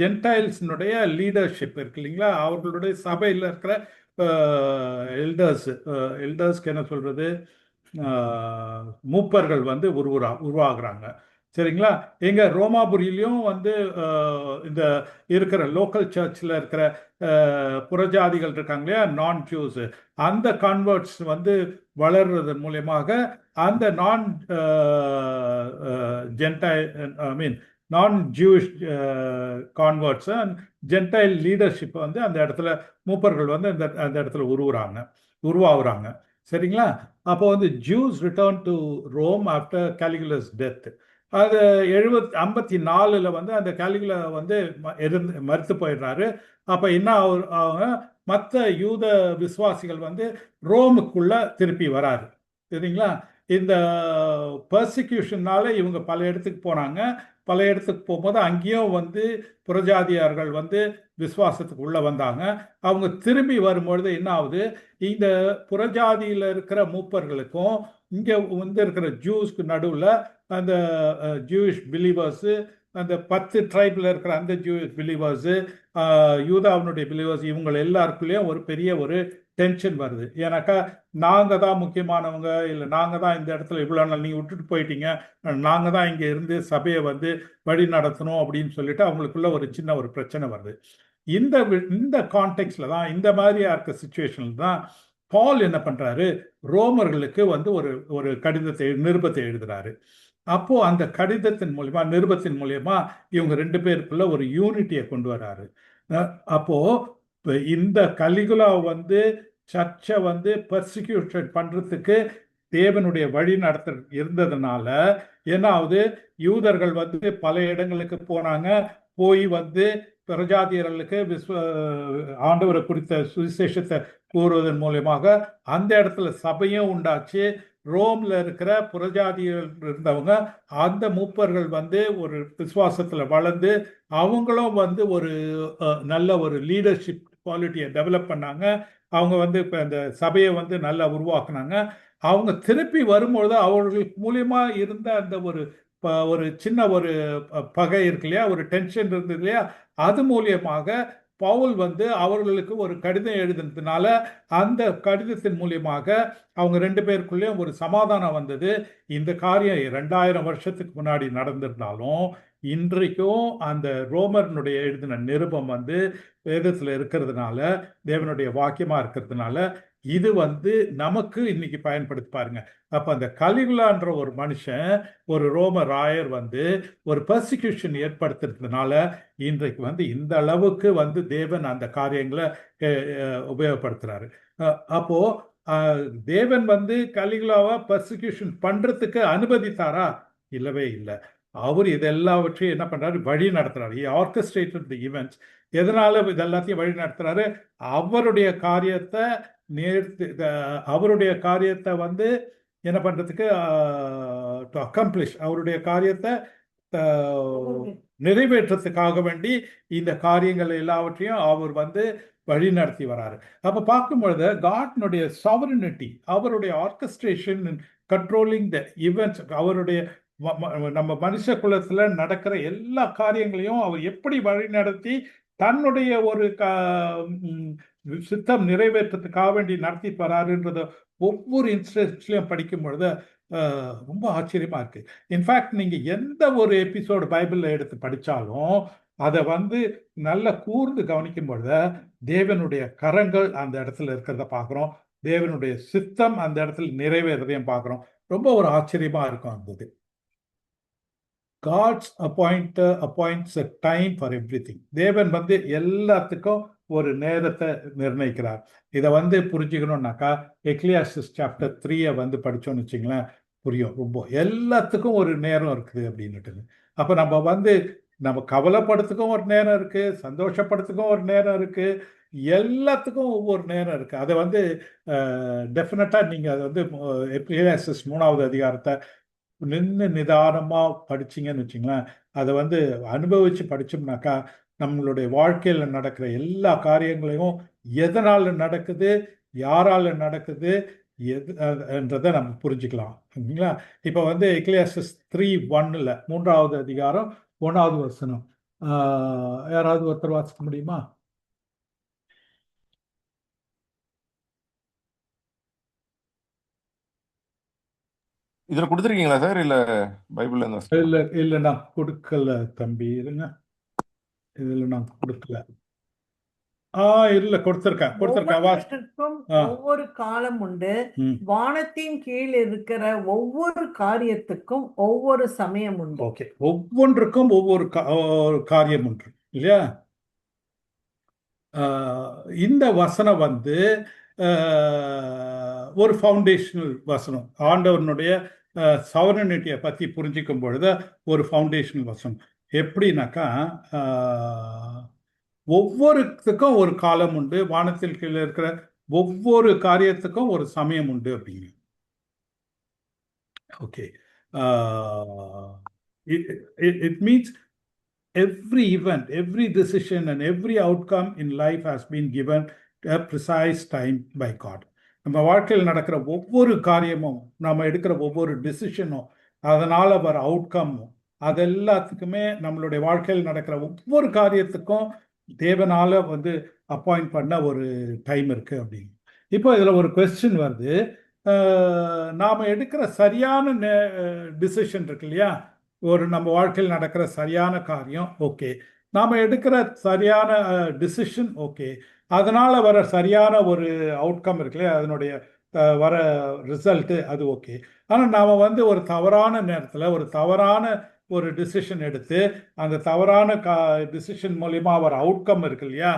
ஜென்டைல்ஸினுடைய லீடர்ஷிப் இருக்கு இல்லைங்களா, அவர்களுடைய சபையில் இருக்கிற எல்டர்ஸ்க்கு என்ன சொல்றது, மூப்பர்கள் வந்து உருவாகுறாங்க. சரிங்களா. எங்க ரோமாபுரியிலையும் வந்து இந்த இருக்கிற லோக்கல் சர்ச்சில் இருக்கிற புறஜாதிகள் இருக்காங்க இல்லையா, நான் ஜூஸ், அந்த கான்வெர்ட்ஸ் வந்து வளர்றதன் மூலியமாக அந்த நான் ஜென்டைல் ஐ மீன் நான் Jewish converts and gentile leadership வந்து அந்த இடத்துல மூப்பர்கள் வந்து அந்த இடத்துல உருவாகுறாங்க. சரிங்களா. அப்போ வந்து Jews return to Rome after Caligula's death. அது 54 வந்து அந்த கேலிகுலா வந்து மறுத்து போயிடுறாரு. அப்போ என்ன அவங்க மற்ற யூத விசுவாசிகள் வந்து ரோமுக்குள்ள திருப்பி வராரு. சரிங்களா. இந்த பர்சிக்யூஷனால இவங்க பல இடத்துக்கு போனாங்க. பல இடத்துக்கு போகும்போது அங்கேயும் வந்து புறஜாதியார்கள் வந்து விசுவாசத்துக்கு உள்ள வந்தாங்க. அவங்க திரும்பி வரும்பொழுது என்ன ஆகுது, இந்த புறஜாதியில் இருக்கிற மூப்பர்களுக்கும் இங்கே வந்து இருக்கிற ஜூஸ்க்கு நடுவில் அந்த ஜூயிஷ் பிலீவர்ஸு, அந்த 10 ட்ரைபில் இருக்கிற அந்த ஜூயிஷ் பிலீவர்ஸு, யூதாவினுடைய பிலீவர்ஸ், இவங்க எல்லாருக்குள்ளேயும் ஒரு பெரிய ஒரு டென்ஷன் வருது. ஏன்னாக்கா நாங்கள் தான் முக்கியமானவங்க, இல்லை நாங்கள் தான் இந்த இடத்துல இவ்வளோ நாள் நீங்கள் விட்டுட்டு போயிட்டீங்க, நாங்கள் தான் இங்கே இருந்து சபையை வந்து வழி நடத்தணும் அப்படின்னு சொல்லிட்டு அவங்களுக்குள்ள ஒரு சின்ன ஒரு பிரச்சனை வருது. இந்த கான்டெக்ட்ல தான், இந்த மாதிரியா இருக்க சுச்சுவேஷனில் தான் பால் என்ன பண்றாரு, ரோமர்களுக்கு வந்து ஒரு நிருபத்தை எழுதுறாரு. அப்போ அந்த கடிதத்தின் மூலியமா, நிருபத்தின் மூலியமா இவங்க 2 பேருக்குள்ள ஒரு யூனிட்டியை கொண்டு வராரு. அப்போ இந்த கலிகுலா வந்து சர்ச்சை வந்து பர்சிக்யூஷன் பண்றதுக்கு தேவனுடைய வழி நடத்த இருந்ததுனால ஏன்னாவது யூதர்கள் வந்து பல இடங்களுக்கு போனாங்க. போய் வந்து பிரஜாதியர்களுக்கு ஆண்டவரை குறித்த சுவிசேஷத்தை கூறுவதன் மூலமாக அந்த இடத்துல சபையும் உண்டாச்சு. ரோம்ல இருக்கிற புறஜாதிகள் இருந்தவங்க, அந்த மூப்பர்கள் வந்து ஒரு விசுவாசத்துல வளர்ந்து அவங்களும் வந்து ஒரு நல்ல ஒரு லீடர்ஷிப் குவாலிட்டியை டெவலப் பண்ணாங்க. அவங்க வந்து இப்போ இந்த சபையை வந்து நல்லா உருவாக்குனாங்க. அவங்க திருப்பி வரும்பொழுது அவர்களுக்கு மூலியமா இருந்த அந்த ஒரு சின்ன ஒரு பகை இருக்கு இல்லையா, ஒரு டென்ஷன் இருந்தது இல்லையா, அது மூலியமாக பவுல் வந்து அவர்களுக்கு ஒரு கடிதம் எழுதுனதுனால அந்த கடிதத்தின் மூலியமாக அவங்க 2 பேருக்குள்ளேயும் ஒரு சமாதானம் வந்தது. இந்த காரியம் 2000 வருஷத்துக்கு முன்னாடி நடந்திருந்தாலும் இன்றைக்கும் அந்த ரோமர்னுடைய எழுதின நிருபம் வந்து வேதத்தில் இருக்கிறதுனால, தேவனுடைய வாக்கியமா இருக்கிறதுனால இது வந்து நமக்கு இன்னைக்கு பயன்படுத்தி பாருங்க. அப்ப அந்த கலிகுலான்ற ஒரு மனுஷன், ஒரு ரோம ராயர் வந்து ஒரு பர்சிக்யூஷன் ஏற்படுத்துறதுனால இன்றைக்கு வந்து இந்த அளவுக்கு வந்து தேவன் அந்த காரியங்களை உபயோகப்படுத்துறாரு. அப்போ தேவன் வந்து கலிகுலாவை பர்சிக்யூஷன் பண்றதுக்கு அனுமதித்தாரா? இல்லவே இல்லை. அவர் இதெல்லாவற்றையும் என்ன பண்றாரு, வழி நடத்துறாரு. Orchestrated the events. எதனால இதெல்லாத்தையும் வழி நடத்துறாரு? அவருடைய காரியத்தை அவருடைய காரியத்தை வந்து என்ன பண்றதுக்கு, டு அக்கம்ப்ளிஷ், அவருடைய காரியத்தை நிறைவேற்றத்துக்காக வேண்டி இந்த காரியங்கள் எல்லாவற்றையும் அவர் வந்து வழி நடத்தி வராரு. அப்ப பார்க்கும்பொழுது காட்னுடைய சாவரினிட்டி, அவருடைய ஆர்கஸ்ட்ரேஷன், கண்ட்ரோலிங் த ஈவெண்ட்ஸ், அவருடைய நம்ம மனுஷ குலத்துல நடக்கிற எல்லா காரியங்களையும் அவர் எப்படி வழி நடத்தி தன்னுடைய ஒரு சித்தம் நிறைவேற்றத்துக்காக வேண்டி நடத்தி வராருன்றத ஒவ்வொரு இன்ஸ்டன்ஸ்லையும் படிக்கும் பொழுது ரொம்ப ஆச்சரியமா இருக்கு. இன்ஃபேக்ட் நீங்க எந்த ஒரு எபிசோடு பைபிள்ல எடுத்து படிச்சாலும் அதை வந்து நல்ல கூர்ந்து கவனிக்கும் பொழுது தேவனுடைய கரங்கள் அந்த இடத்துல இருக்கிறத பார்க்குறோம். தேவனுடைய சித்தம் அந்த இடத்துல நிறைவேறதையும் பார்க்குறோம். ரொம்ப ஒரு ஆச்சரியமா இருக்கும் அந்த இது. God's appoints a time for everything. தேவன் வந்து எல்லாத்துக்கும் ஒரு நேரத்தை நிர்ணயிக்கிறார். இதை வந்து புரிஞ்சுக்கணும்னாக்கா எக்லியாசிஸ் சாப்டர் 3 வந்து படிச்சோம்னு வச்சுங்களேன், புரியும். ரொம்ப எல்லாத்துக்கும் ஒரு நேரம் இருக்குது அப்படின்னுட்டு. அப்போ நம்ம கவலைப்படுறதுக்கும் ஒரு நேரம் இருக்கு, சந்தோஷப்படுறதுக்கும் ஒரு நேரம் இருக்கு, எல்லாத்துக்கும் ஒவ்வொரு நேரம் இருக்கு. அதை வந்து டெஃபினட்டா நீங்க அதை வந்து எக்லியாசிஸ் 3வது அதிகாரத்தை நின்று நிதானமா படிச்சிங்கன்னு வச்சுங்களேன், அதை வந்து அனுபவிச்சு படிச்சோம்னாக்கா நம்மளுடைய வாழ்க்கையில நடக்கிற எல்லா காரியங்களையும் எதனால நடக்குது, யாரால நடக்குது, என்றதை நம்ம புரிஞ்சுக்கலாம். சரிங்களா? இப்போ வந்து எக்லியாசிஸ் 3:1 3வது அதிகாரம் 1வது வசனம். யாராவது ஒருத்தர் வாசிக்க முடியுமா? இதுல கொடுத்துருக்கீங்களா சார், இல்ல பைபிள்ல இருந்து வாசிக்கணுமா? இல்லை இல்லை, நான் கொடுக்கல தம்பி, இருங்க. இதில் நான் கொடுக்கல. இல்லை, கொடுத்துருக்கேன் வாசி. ஒவ்வொன்றிற்கும் ஆ ஒவ்வொரு காலம் உண்டு. ம் வானத்தின் கீழ் இருக்கிற ஒவ்வொரு காரியத்துக்கும் ஒவ்வொரு சமயம் உண்டு. ஓகே. ஒவ்வொன்றுக்கும் ஒவ்வொரு ஒரு காரியம் உண்டு இல்லையா? இந்த வசனம் வந்து ஒரு ஃபவுண்டேஷனல் வசனம். ஆண்டவனுடைய சவரனிட்டியை பற்றி புரிஞ்சிக்கும் பொழுது ஒரு ஃபவுண்டேஷனல் வசனம். எப்படின்னாக்கா, ஒவ்வொருத்துக்கும் ஒரு காலம் உண்டு, வானத்தில் கீழே இருக்கிற ஒவ்வொரு காரியத்துக்கும் ஒரு சமயம் உண்டு அப்படிங்க. Okay. It means every event, every decision, and every outcome in life has been given a precise time by God. நம்ம வாழ்க்கையில் நடக்கிற ஒவ்வொரு காரியமும், நம்ம எடுக்கிற ஒவ்வொரு டிசிஷனும், அதனால் வர அவுட்கம்மும், அது எல்லாத்துக்குமே நம்மளுடைய வாழ்க்கையில் நடக்கிற ஒவ்வொரு காரியத்துக்கும் தேவனால வந்து அப்பாயிண்ட் பண்ண ஒரு டைம் இருக்கு அப்படின்னு. இப்போ இதில் ஒரு கொஸ்டின் வருது. நாம் எடுக்கிற சரியான டிசிஷன் இருக்கு இல்லையா? நம்ம வாழ்க்கையில் நடக்கிற சரியான காரியம் ஓகே, நாம் எடுக்கிற சரியான டிசிஷன் ஓகே, அதனால் வர சரியான ஒரு அவுட்கம் இருக்குல்லையா, அதனுடைய வர ரிசல்ட்டு அது ஓகே. ஆனால் நாம் வந்து ஒரு தவறான நேரத்தில் ஒரு தவறான ஒரு டிசிஷன் எடுத்து அந்த தவறான டிசிஷன் மூலிமா வர அவுட்கம் இருக்கு இல்லையா,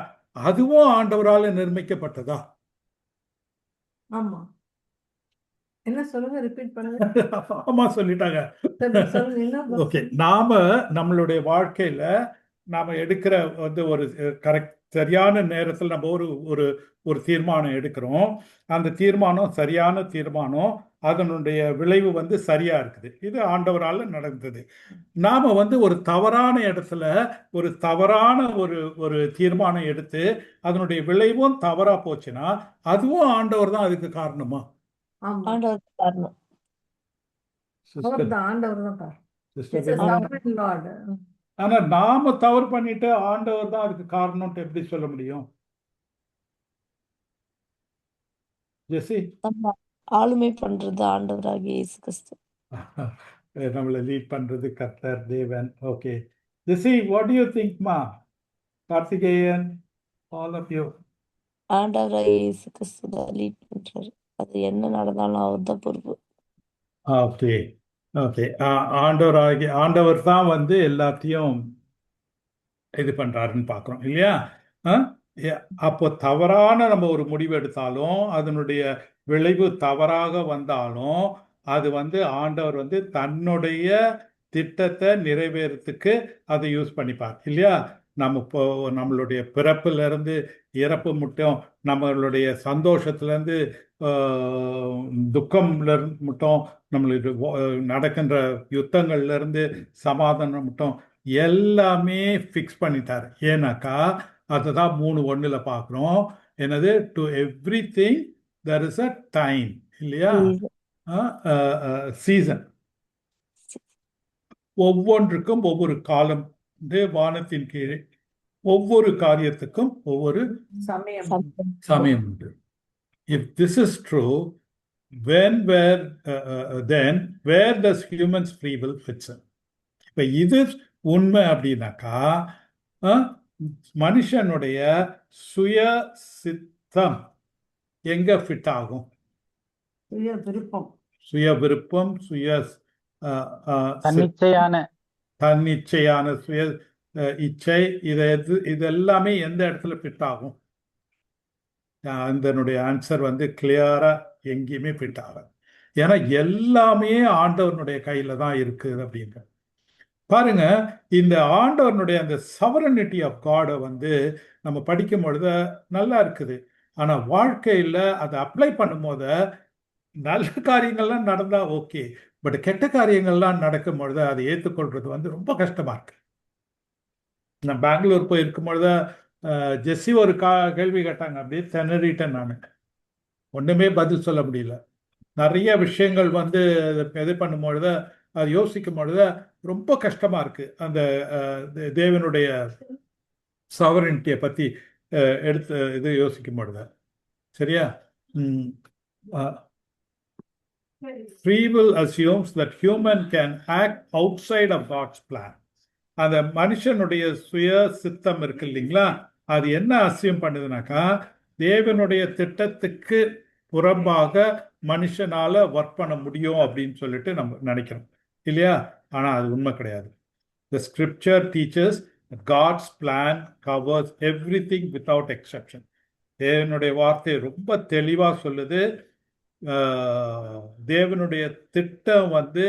அதுவும் ஆண்டவரால் நிர்ணயிக்கப்பட்டதா? ஆமா. என்ன சொல்லுங்க, ரிப்பீட் பண்ணுங்க. ஆமா சொல்லிட்டாங்க. சொல்லுங்க, என்ன ஓகே. நம்மளுடைய வாழ்க்கையில நாம எடுக்கிற வந்து ஒரு கரெக்ட் சரியான நேரத்தில் நம்ம ஒரு ஒரு தீர்மானம் எடுக்கிறோம். அந்த தீர்மானம் சரியான தீர்மானம், அதனுடைய விளைவு வந்து சரியா இருக்குது. இது ஆண்டவரால் நடந்தது. நாம வந்து ஒரு தவறான இடத்துல ஒரு தவறான ஒரு தீர்மானம் எடுத்து அதனுடைய விளைவும் தவறா போச்சுன்னா அதுவும் ஆண்டவர் தான் அதுக்கு காரணமா? ஆமா, ஆண்டவர் காரணம். அவர்தான், ஆண்டவர் தான் காரணம். It's a sister, sovereign Lord. ஆனா நாம தவறு பண்ணிட்டு ஆண்டவர் தான் அதுக்கு காரணம்ட்டு எப்படி சொல்ல முடியும்? ஜெசி, நம்ம ஆளுமை பண்றது ஆண்டவராகிய இயேசு கிறிஸ்து. நம்மளை லீட் பண்றது கர்த்தர் தேவன். Okay Jessie, what do you think மா? Karthikeyan, all of you. ஆண்டவராகிய இயேசு கிறிஸ்து தான் லீட் பண்றாரு. அது என்ன நடந்தாலும் அவர் தான் பொறுப்பு. Okay okay. ஆண்டவர் தான் வந்து எல்லாத்தையும் இது பண்றாருன்னு பார்க்குறோம் இல்லையா? அப்போ தவறான நம்ம ஒரு முடிவு எடுத்தாலும் அதனுடைய விளைவு தவறாக வந்தாலும் அது வந்து ஆண்டவர் வந்து தன்னுடைய திட்டத்தை நிறைவேறத்துக்கு அதை யூஸ் பண்ணிப்பார் இல்லையா? நம்ம இப்போ நம்மளுடைய பிறப்புல இருந்து இறப்பு மட்டும், நம்மளுடைய சந்தோஷத்துலேருந்து துக்கம்ல இருந்து மட்டும், நம்மளுடைய நடக்கின்ற யுத்தங்கள்ல இருந்து சமாதானம் மட்டும் எல்லாமே ஃபிக்ஸ் பண்ணிட்டார். ஏன்னாக்கா அதுதான் 3:1 பார்க்குறோம். என்னது? To every thing there is a time இல்லையா? சீசன். ஒவ்வொன்றுக்கும் ஒவ்வொரு காலம். வானத்தின் கீழே ஒவ்வொரு காரியத்துக்கும் ஒவ்வொரு சமயம். சமயம் உண்டு. If this is true, then where does humans free will fits in? இப்ப இது உண்மை அப்படின்னாக்கா மனுஷனுடைய சுய சித்தம் எங்க ஃபிட் ஆகும்? சுய விருப்பம், சுய விருப்பம், தன்னிச்சையான சுய இச்சை, இது எல்லாமே எந்த இடத்துல ஃபிட் ஆகும்? அதனுடைய ஆன்சர் வந்து கிளியரா எங்கேயுமே ஃபிட் ஆகாது. ஏன்னா எல்லாமே ஆண்டவனுடைய கையில தான் இருக்குது அப்படிங்க. பாருங்க, இந்த ஆண்டவனுடைய அந்த சவரனிட்டி ஆஃப் காடை வந்து நம்ம படிக்கும் பொழுது நல்லா இருக்குது. ஆனா வாழ்க்கையில அதை அப்ளை பண்ணும் போது நல்ல காரியங்கள்லாம் நடந்தா ஓகே, பட் கெட்ட காரியங்கள்லாம் நடக்கும் பொழுது அதை ஏற்றுக்கொள்றது வந்து ரொம்ப கஷ்டமா இருக்கு. நான் பெங்களூர் போய் இருக்கும் பொழுது ஜெஸ்ஸி ஒரு கேள்வி கேட்டாங்க, அப்படியே திணறிட்டேன். நான் ஒண்ணுமே பதில் சொல்ல முடியல. நிறைய விஷயங்கள் வந்து இது பண்ணும் பொழுது, அது யோசிக்கும் பொழுது ரொம்ப கஷ்டமா இருக்கு. அந்த தேவனுடைய சாவரனிட்டியை பத்தி எடுத்து இது யோசிக்கும் பொழுது. சரியா? Free will assumes that human can act outside of God's plan. அந்த மனுஷனுடைய சுய சித்தம் இருக்கு இல்லைங்களா, அது என்ன அசியம் பண்ணுதுனாக்கா, தேவனுடைய திட்டத்துக்கு புறம்பாக மனுஷனால ஒர்க் பண்ண முடியும் அப்படின்னு சொல்லிட்டு நம்ம நினைக்கிறோம் இல்லையா? ஆனா அது உண்மை கிடையாது. The scripture teaches that God's plan covers everything without exception. தேவனுடைய வார்த்தை ரொம்ப தெளிவா சொல்லுது. தேவனுடைய திட்டம் வந்து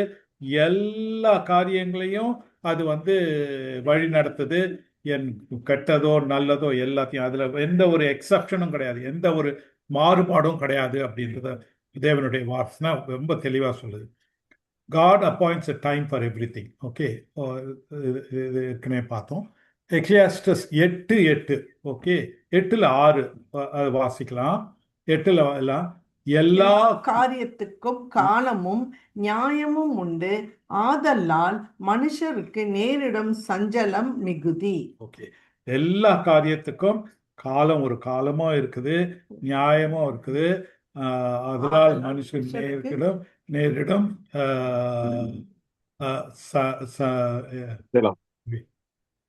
எல்லா காரியங்களையும் அது வந்து வழி நடத்துது. என் கெட்டதோ நல்லதோ எல்லாத்தையும், அதுல எந்த ஒரு எக்ஸப்ஷனும் கிடையாது, எந்த ஒரு மாறுபாடும் கிடையாது அப்படின்றத தேவனுடைய வாசனை ரொம்ப தெளிவா சொல்லுது. God appoints a time for everything. Okay, இது ஏற்கனவே பார்த்தோம். எக்லியாஸ்டஸ் 8:8. ஓகே, 8:6 அது வாசிக்கலாம். 8 எல்லாம் எல்லா காரியத்துக்கும் காலமும் நியாயமும் உண்டு, ஆதலால் மனுஷருக்கு நேரிடும் சஞ்சலம் மிகுதி. ஓகே, எல்லா காரியத்துக்கும் காலம், ஒரு காலமும் இருக்குது, நியாயமும் இருக்குது. அதனால் மனுஷன் நேரிடும்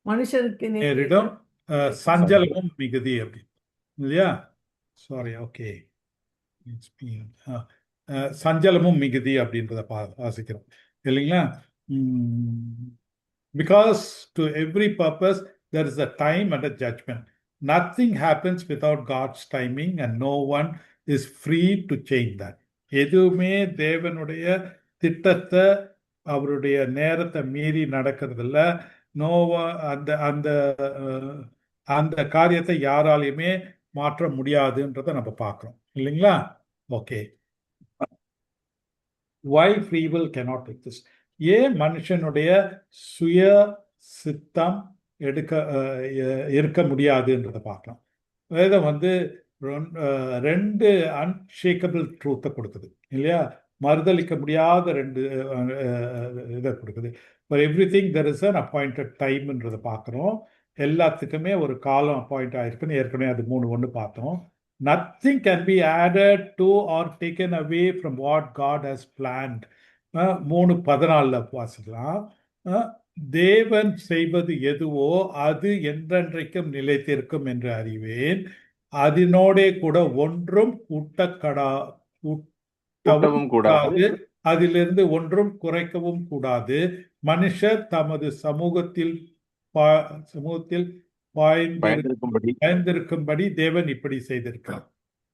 மனுஷருக்கு நேரிடும் சஞ்சலமும் மிகுதி அப்படி இல்லையா? சாரி, ஓகே, சஞ்சலமும் மிகுதி அப்படின்றத வாசிக்கிறோம் இல்லைங்களா? Because to every purpose there is a time and a judgment. Nothing happens without God's timing and no one is free to change that. எதுவுமே தேவனுடைய திட்டத்தை, அவருடைய நேரத்தை மீறி நடக்கிறதில்ல. நோவா அந்த அந்த அந்த காரியத்தை யாராலையுமே மாற்ற முடியாதுன்றதை நம்ம பார்க்குறோம் இல்லைங்களா? Okay, why free will cannot exist? ஏன் மனுஷனுடைய சுய சித்தம் இருக்க முடியாதுன்றதை பார்க்கலாம். வேதம் வந்து 2 அன்ஷேக்கபிள் ட்ரூத்தை கொடுக்குது இல்லையா? மறுதளிக்க முடியாத 2 இதை கொடுக்குது. For everything there is an appointed டைம்ன்றதை பார்க்குறோம். எல்லாத்துக்குமே ஒரு காலம் அப்பாயிண்ட் ஆயிருக்குன்னு ஏற்கனவே அது 3:1 பார்த்தோம். Nothing can be added to or taken away from what God has planned. 3:14 வாசிக்கலாம். தேவன் செய்வது எதுவோ அது என்றென்றைக்கும் நிலைத்திருக்கும் என்று அறிவேன். அதனோடே கூட ஒன்றும் கூட்டவும் கூடாது, அதிலிருந்து ஒன்றும் குறைக்கவும் கூடாது. மனுஷர் தமது சமூகத்தில் பயந்திருக்கும்படி தேவன் இப்படி செய்திருக்கிறார்.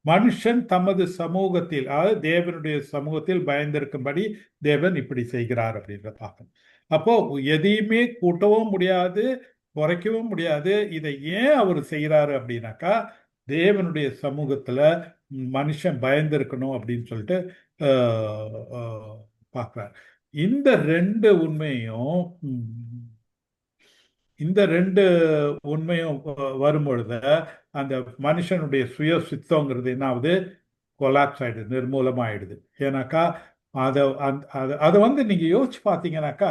மனுஷன் தமது சமூகத்தில், அதாவது தேவனுடைய சமூகத்தில் பயந்திருக்கும்படி தேவன் இப்படி செய்கிறார் அப்படின்ற பார்க்கணும். அப்போ எதையுமே கூட்டவும் முடியாது, குறைக்கவும் முடியாது. இதை ஏன் அவர் செய்கிறாரு அப்படின்னாக்கா, தேவனுடைய சமூகத்துல மனுஷன் பயந்திருக்கணும் அப்படின்னு சொல்லிட்டு பார்க்கிறார். இந்த 2 உண்மையும் வரும்பொழுது அந்த மனுஷனுடைய சுய சித்தங்கிறது என்ன ஆகுது? கொலாப்ஸ் ஆயிடுது, நிர்மூலமாயிடுது. ஏன்னாக்கா அதை வந்து நீங்க யோசிச்சு பார்த்தீங்கன்னாக்கா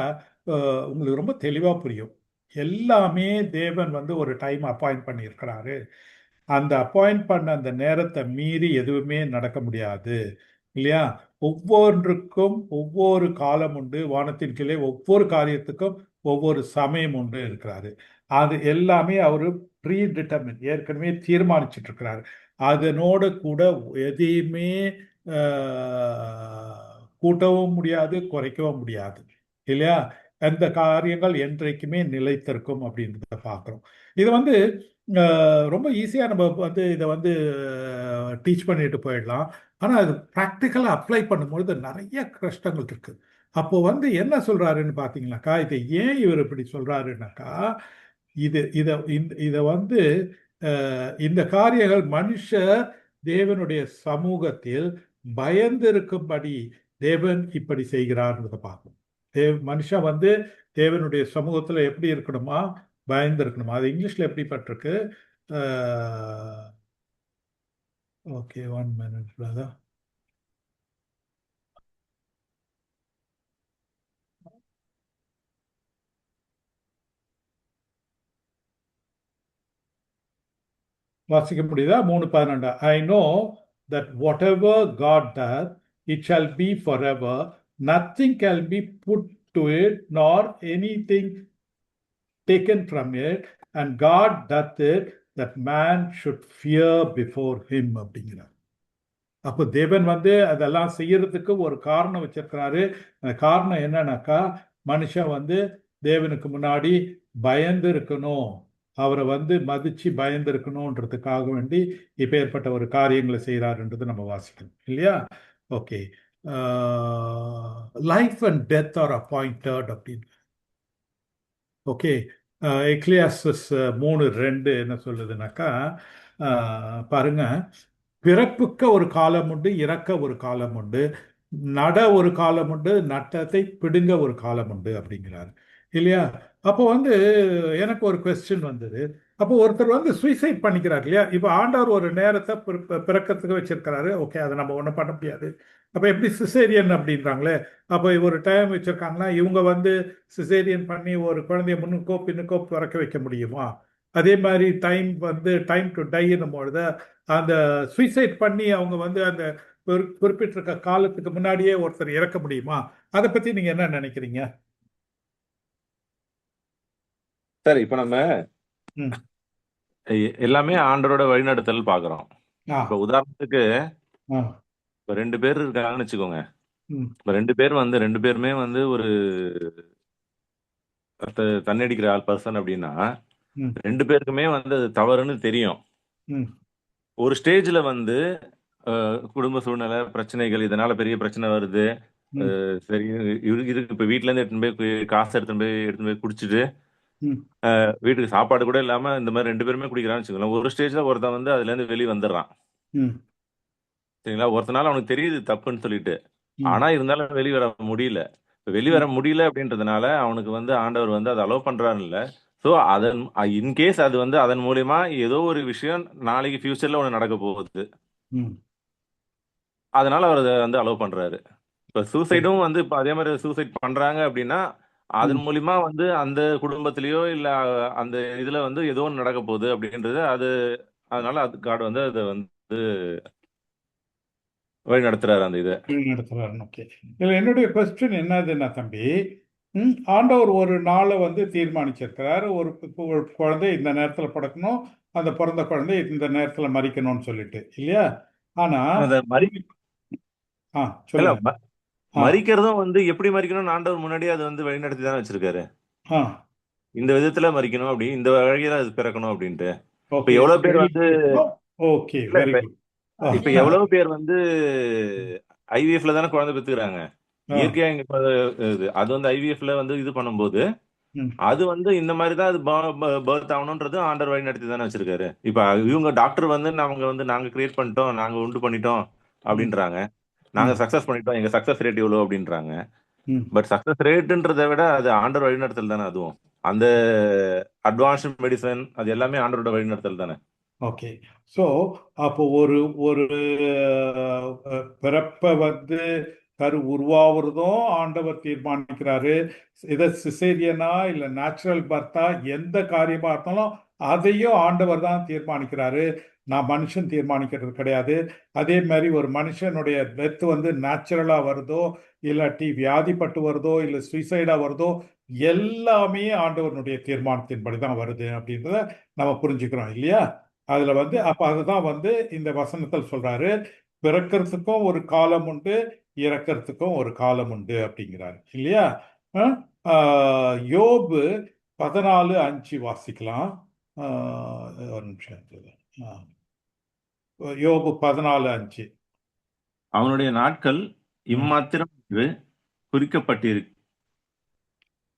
உங்களுக்கு ரொம்ப தெளிவா புரியும். எல்லாமே தேவன் வந்து ஒரு டைம் அப்பாயிண்ட் பண்ணியிருக்கிறாரு. அந்த அப்பாயிண்ட் பண்ண அந்த நேரத்தை மீறி எதுவுமே நடக்க முடியாது இல்லையா? ஒவ்வொன்றுக்கும் ஒவ்வொரு காலம் உண்டு. வானத்தின் கீழே ஒவ்வொரு காரியத்துக்கும் ஒவ்வொரு சமயம் உண்டு இருக்கிறாரு. அது எல்லாமே அவரு ப்ரீ டிட்டர்மின், ஏற்கனவே தீர்மானிச்சுட்டு இருக்கிறாரு. அதனோட கூட எதையுமே கூட்டவும் முடியாது, குறைக்கவும் முடியாது இல்லையா? அந்த காரியங்கள் என்றைக்குமே நிலைத்திருக்கும் அப்படின்றத பார்க்குறோம். இது வந்து ரொம்ப ஈஸியாக நம்ம வந்து இதை வந்து டீச் பண்ணிட்டு போயிடலாம். ஆனால் அது ப்ராக்டிக்கலாக அப்ளை பண்ணும்பொழுது நிறைய கஷ்டங்கள் இருக்கு. அப்போ வந்து என்ன சொல்றாருன்னு பார்த்தீங்கன்னாக்கா, இதை ஏன் இவர் இப்படி சொல்றாருன்னாக்கா, இதை வந்து இந்த காரியங்கள் மனுஷர் தேவனுடைய சமூகத்தில் பயந்திருக்கும்படி தேவன் இப்படி செய்கிறார்ன்றதை பார்க்கணும். மனுஷன் வந்து தேவனுடைய சமூகத்துல எப்படி இருக்கணுமா? பயந்திருக்கணுமா? அது இங்கிலீஷ்ல எப்படி பட்டிருக்கு? Okay, 1 minute brother. வாசிக்க முடியுதா? 3:12. I know that whatever God does, it shall be forever. Nothing can be put to it, nor anything taken from it. And God doth it, that man should fear before him அப்படிங்கிறார். அப்போ தேவன் வந்து அதெல்லாம் செய்யறதுக்கு ஒரு காரணம் வச்சிருக்கிறாரு. அந்த காரணம் என்னன்னாக்கா, மனுஷன் வந்து தேவனுக்கு முன்னாடி பயந்து இருக்கணும், அவரை வந்து மதிச்சு பயந்து இருக்கணும்ன்றதுக்காக வேண்டி இப்பேற்பட்ட ஒரு காரியங்களை செய்யறாருன்றது நம்ம வாசிக்கணும் இல்லையா? Okay. Life and death are appointed அப்படின்னு. ஓகே. எக்லியாசஸ் 3:2 என்ன சொல்லுதுனாக்கா, பாருங்க, பிறப்புக்க ஒரு காலம் உண்டு, இறக்க ஒரு காலம் உண்டு, நட ஒரு காலம் உண்டு, நட்டத்தை பிடுங்க ஒரு காலம் உண்டு அப்படிங்கிறாரு இல்லையா? அப்போ வந்து எனக்கு ஒரு கொஸ்டின் வந்தது. அப்போ ஒருத்தர் வந்து சூசைட் பண்ணிக்கிறார் இல்லையா? இப்போ ஆண்டவர் ஒரு நேரத்தை பிறக்கிறதுக்கு வச்சிருக்கிறாரு. ஓகே, அதை நம்ம ஒன்றும் பண்ண முடியாது. அப்போ எப்படி சிசேரியன் அப்படின்றாங்களே, அப்போ ஒரு டைம் வச்சிருக்காங்கன்னா இவங்க வந்து சிசேரியன் பண்ணி ஒரு குழந்தைய முன்னுக்கோ பின்னுக்கோ பிறக்க வைக்க முடியுமா? அதே மாதிரி டைம் வந்து டைம் டு டைன்னும் பொழுது அந்த சூசைட் பண்ணி அவங்க வந்து அந்த குறிப்பிட்டிருக்க காலத்துக்கு முன்னாடியே ஒருத்தர் இறக்க முடியுமா? அதை பத்தி நீங்க என்ன நினைக்கிறீங்க? சார், இப்ப நம்ம ம். எல்லாமே ஆண்டவரோட வழிநடத்தல் பாக்குறோம். ஆ இப்ப உதாரணத்துக்கு ஆ இப்ப 2 பேர் இருக்காங்கன்னு வச்சுக்கோங்க. ம் இப்ப 2 பேருமே வந்து ஒரு தண்ணடிக்கிற பர்சன் அப்படின்னா ம் 2 பேருக்குமே வந்து அது தவறுன்னு தெரியும். ம் ஒரு ஸ்டேஜ்ல வந்து குடும்ப சூழ்நிலை பிரச்சனைகள், இதனால பெரிய பிரச்சனை வருது. ம் சரி, இருக்கு இப்ப வீட்டுல இருந்து எடுத்துன்னு போய் காசு எடுத்துன்னு போய் குடிச்சிட்டு ம் வீட்டுக்கு சாப்பாடு கூட இல்லாம இந்த மாதிரி 2 பேருமே குடிக்கிறான்னு வச்சுக்கோங்களேன். ஒரு ஸ்டேஜ்ல ஒருத்தன் வந்து அதுல இருந்து வெளியே வந்துடுறான். ம் சரிங்களா? ஒருத்தனால அவனுக்கு தெரியுது தப்புன்னு சொல்லிட்டு, ம் ஆனா இருந்தாலும் வெளியே வர முடியல. இப்ப வெளியே வர முடியல அப்படின்றதுனால அவனுக்கு வந்து ஆண்டவர் வந்து அதை அலோவ் பண்றாரு இல்ல. ஸோ அதன் இன்கேஸ் அது வந்து அதன் மூலியமா ஏதோ ஒரு விஷயம் நாளைக்கு ஃபியூச்சர்ல ஒன்று நடக்க போகுது, ம் அதனால அவர் அதை வந்து அலோவ் பண்றாரு. இப்ப சூசைடும் வந்து இப்ப அதே மாதிரி சூசைட் பண்றாங்க அப்படின்னா அதன் மூலியமா வந்து அந்த குடும்பத்திலயோ இல்ல அந்த இதுல வந்து ஏதோ ஒன்று நடக்க போகுது அப்படின்றது அது. அதனால அது காட் வந்து அதை வந்து வழி நடத்துறாரு அந்த இதை. நடத்துறாரு. ஓகே. இதில் என்னுடைய கொஸ்டின் என்னதுன்னா தம்பி, ஆண்டவர் ஒரு நாளை வந்து தீர்மானிச்சிருக்கிறாரு. ஒரு குழந்தை இந்த நேரத்தில் பிறக்கணும், அந்த பிறந்த குழந்தை இந்த நேரத்தில் மறிக்கணும்னு சொல்லிட்டு இல்லையா? ஆனா அந்த மறி ஆ இல்ல சொல்லுங்க. ஆ மறிக்கிறதும் வந்து எப்படி மறிக்கணும்னு ஆண்டவர் முன்னாடியே அது வந்து வழி நடத்தி தானே வச்சிருக்காரு. ஆ இந்த விதத்துல மறிக்கணும் அப்படி, இந்த வழியில அது பிறக்கணும் அப்படின்ட்டு. இப்ப ஓகே. எவ்வளவு பேர் வந்து ஓகே, இல்ல வெரி இப்ப குட். இப்ப எவ்வளவு பேர் வந்து ஐவிஎஃப்ல தானே குழந்தை பெத்துக்கிறாங்க. இயற்கையா இங்க அது வந்து ஐவிஎஃப்ல வந்து இது பண்ணும்போது அது வந்து இந்த மாதிரி தான் அது பர்த் ஆகணும்ன்றது ஆண்டர் வழி நடத்தி தானே வச்சிருக்காரு. இப்ப இவங்க டாக்டர் வந்து நாங்க கிரியேட் பண்ணிட்டோம், நாங்க உண்டு பண்ணிட்டோம் அப்படின்றாங்க. நாங்க சக்சஸ் பண்ணிட்டோம், எங்க சக்சஸ் ரேட் இவ்வளவு அப்படின்றாங்க. பட் சக்சஸ் ரேட்ன்றதை விட அது ஆண்டர் வழிநடத்தல் தானே. அதுவும் அந்த அட்வான்ஸ்ட் மெடிசன் அது எல்லாமே ஆண்டரோட வழிநடத்தல் தானே. ஓகே. ஸோ அப்போ ஒரு ஒரு பிறப்பை வந்து கரு உருவாகிறதும் ஆண்டவர் தீர்மானிக்கிறாரு. இதை சிசேரியனா இல்லை நேச்சுரல் பர்த்தா எந்த காரியமாக இருந்தாலும் அதையும் ஆண்டவர் தான் தீர்மானிக்கிறாரு. நான் மனுஷன் தீர்மானிக்கிறது கிடையாது. அதே மாதிரி ஒரு மனுஷனுடைய டெத் வந்து நேச்சுரலாக வருதோ இல்லாட்டி வியாதிப்பட்டு வருதோ இல்லை சூசைடாக வருதோ எல்லாமே ஆண்டவனுடைய தீர்மானத்தின்படி தான் வருது அப்படின்றத நம்ம புரிஞ்சுக்கிறோம் இல்லையா? அதுல வந்து அப்ப அதுதான் வந்து இந்த வசனத்தில் சொல்றாரு, பிறக்கிறதுக்கும் ஒரு காலம் உண்டு, இறக்கிறதுக்கும் ஒரு காலம் உண்டு அப்படிங்கிறாரு இல்லையா? யோபு 14:5 வாசிக்கலாம். ஒரு நிமிஷம். யோபு 14:5. அவனுடைய நாட்கள் இம்மாத்திரம் என்று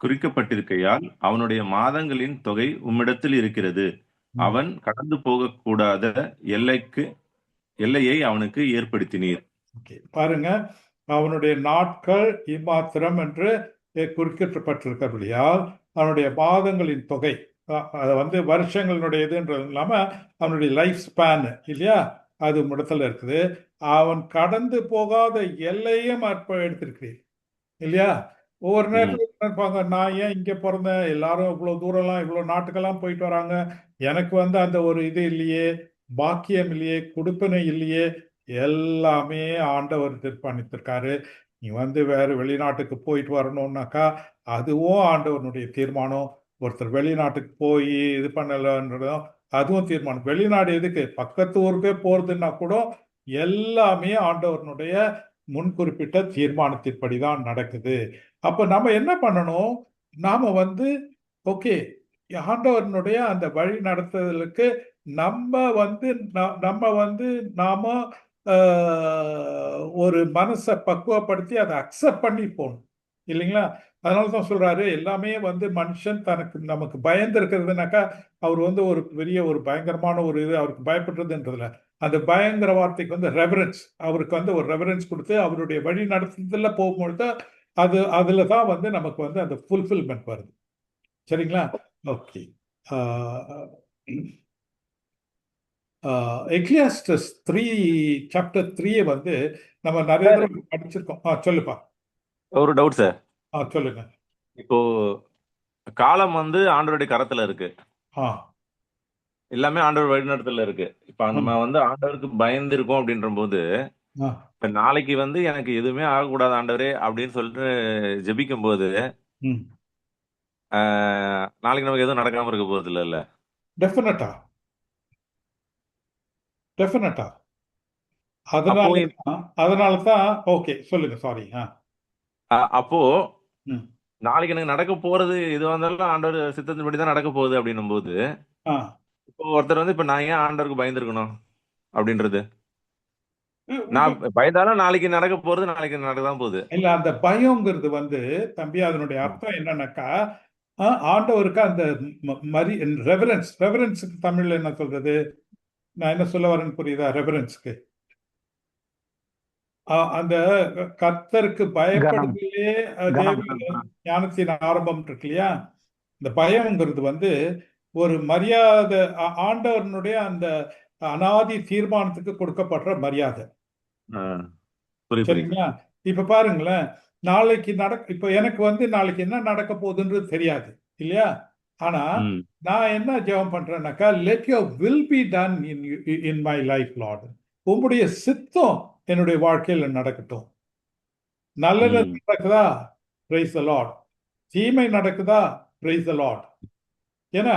குறிக்கப்பட்டிருக்கையால் அவனுடைய மாதங்களின் தொகை உம்மிடத்தில் இருக்கிறது. அவன் கடந்து போகக்கூடாத எல்லையை அவனுக்கு ஏற்படுத்தினீர். பாருங்க, அவனுடைய நாட்கள் இம்மாத்திரம் என்று குறிக்கப்பட்டிருக்கிறபடியால் அவனுடைய மாதங்களின் தொகை, அதை வந்து வருஷங்களினுடைய இதுன்றது இல்லாம அவனுடைய லைஃப் ஸ்பேன் இல்லையா, அது இடத்துல இருக்குது. அவன் கடந்து போகாத எல்லையும் எடுத்திருக்கிறீர் இல்லையா? ஒவ்வொரு நேரத்தில் நினைப்பாங்க, நான் ஏன் இங்கே பிறந்தேன், எல்லாரும் இவ்வளோ தூரம்லாம் இவ்வளோ நாட்டுக்கெல்லாம் போயிட்டு வராங்க, எனக்கு வந்து அந்த ஒரு இது இல்லையே, பாக்கியம் இல்லையே, கொடுப்பனை இல்லையே, எல்லாமே ஆண்டவர் தீர்மானித்திருக்காரு. நீ வந்து வேற வெளிநாட்டுக்கு போயிட்டு வரணும்னாக்கா அதுவும் ஆண்டவனுடைய தீர்மானம். ஒருத்தர் வெளிநாட்டுக்கு போய் இது பண்ணலன்றதும் அதுவும் தீர்மானம். வெளிநாடு எதுக்கு, பக்கத்து ஊருக்கே போறதுன்னா கூட எல்லாமே ஆண்டவனுடைய முன் குறிப்பிட்ட தீர்மானத்தின்படி தான் நடக்குது. அப்ப நம்ம என்ன பண்ணணும், நாம வந்து ஓகே, ஆண்டவனுடைய அந்த வழி நடத்துதலுக்கு நம்ம வந்து நம்ம வந்து நாம ஒரு மனசை பக்குவப்படுத்தி அதை அக்செப்ட் பண்ணி போகணும் இல்லைங்களா? அதனால தான் சொல்றாரு, எல்லாமே வந்து மனுஷன் தனக்கு நமக்கு பயந்து இருக்கிறதுனாக்கா அவர் வந்து ஒரு பெரிய ஒரு பயங்கரமான ஒரு இது அவருக்கு பயப்படுறதுன்றதுல அந்த பயங்கர வார்த்தைக்கு வந்து ரெவரன்ஸ், அவருக்கு வந்து ஒரு ரெவரன்ஸ் கொடுத்து அவருடைய வழி நடத்துதல போகும்பொழுது அதுல தான் வந்து நமக்கு வந்து அந்த ஃபுல்ஃபில்மெண்ட் வருது. சரிங்களா? ஓகே. எக்லியாஸ்டஸ் 3 சாப்டர் 3 வந்து நம்ம நிறைய சார் தடவை படிச்சிருக்கோம். சொல்லுப்பா. ஒரு டவுட் சார். சொல்லுங்க. இப்போ காலம் வந்து ஆண்டவருடைய கரத்துல இருக்கு, ஆ எல்லாமே ஆண்டவர் வழிநடத்தல இருக்கு. இப்ப ம், நம்ம வந்து ஆண்டவருக்கு பயந்து இருக்கோம் அப்படின்ற போது, ஆ, இப்ப நாளைக்கு வந்து எனக்கு எதுவுமே ஆகக்கூடாது ஆண்டவரே அப்படின்னு சொல்லிட்டு ஜெபிக்கும் போது ம். நாளைக்கு நமக்கு எதுவும் நடக்காம இருக்க போறது இல்ல. டெஃபினட்டா டெஃபினட்டா அப்போ அதனால தான் ஓகே சொல்லுங்க. சாரி. அப்போ ம், நாளைக்கு எனக்கு நடக்க போறது எதுவா இருந்தாலும் ஆண்டவர் சித்தத்தின்படி தான் நடக்க போகுது அப்படின்னும் போது, ஆ. இப்போ ஒருத்தர் வந்து இப்ப நான் ஏன் ஆண்டவருக்கு பயந்துருக்கணும் அப்படின்றது, உ- நான் உ- பயந்தாலும் நாளைக்கு நடக்க போறது நாளைக்கு நடக்கதான் போகுது. இல்ல, அந்த பயங்கிறது வந்து தம்பி அதனுடைய அர்த்தம் என்னன்னாக்கா ஆண்டவருக்கு அந்த ரெவரன்ஸுக்கு தமிழ்ல என்ன சொல்றது, நான் என்ன சொல்ல வரேன்னு புரியுதா? ரெவரன்ஸ்க்கு அந்த கர்த்தருக்கு கணம் பயப்படுதலே தேவ கணம் ஞானத்தின் ஆரம்பம் இருக்கு இல்லையா? இந்த பயம்ங்கிறது வந்து ஒரு மரியாதை, ஆண்டவனுடைய அந்த அனாதி தீர்மானத்துக்கு கொடுக்கப்படுற மரியாதை. ஆ, புரியுது. சரிங்களா? இப்ப பாருங்களேன், நாளைக்கு இப்ப எனக்கு வந்து நாளைக்கு என்ன நடக்க போகுதுன்றது தெரியாது இல்லையா? ஆனா ம், நான் என்ன ஜெபம் பண்றேன்னாக்கா, let your will be done in my life Lord. உங்களுடைய சித்தம் என்னுடைய வாழ்க்கையில நடக்கட்டும். நல்லது ம், நடக்குதா, பிரைஸ் தி லார்ட். தீமை நடக்குதா, பிரைஸ் தி லார்ட். ஏன்னா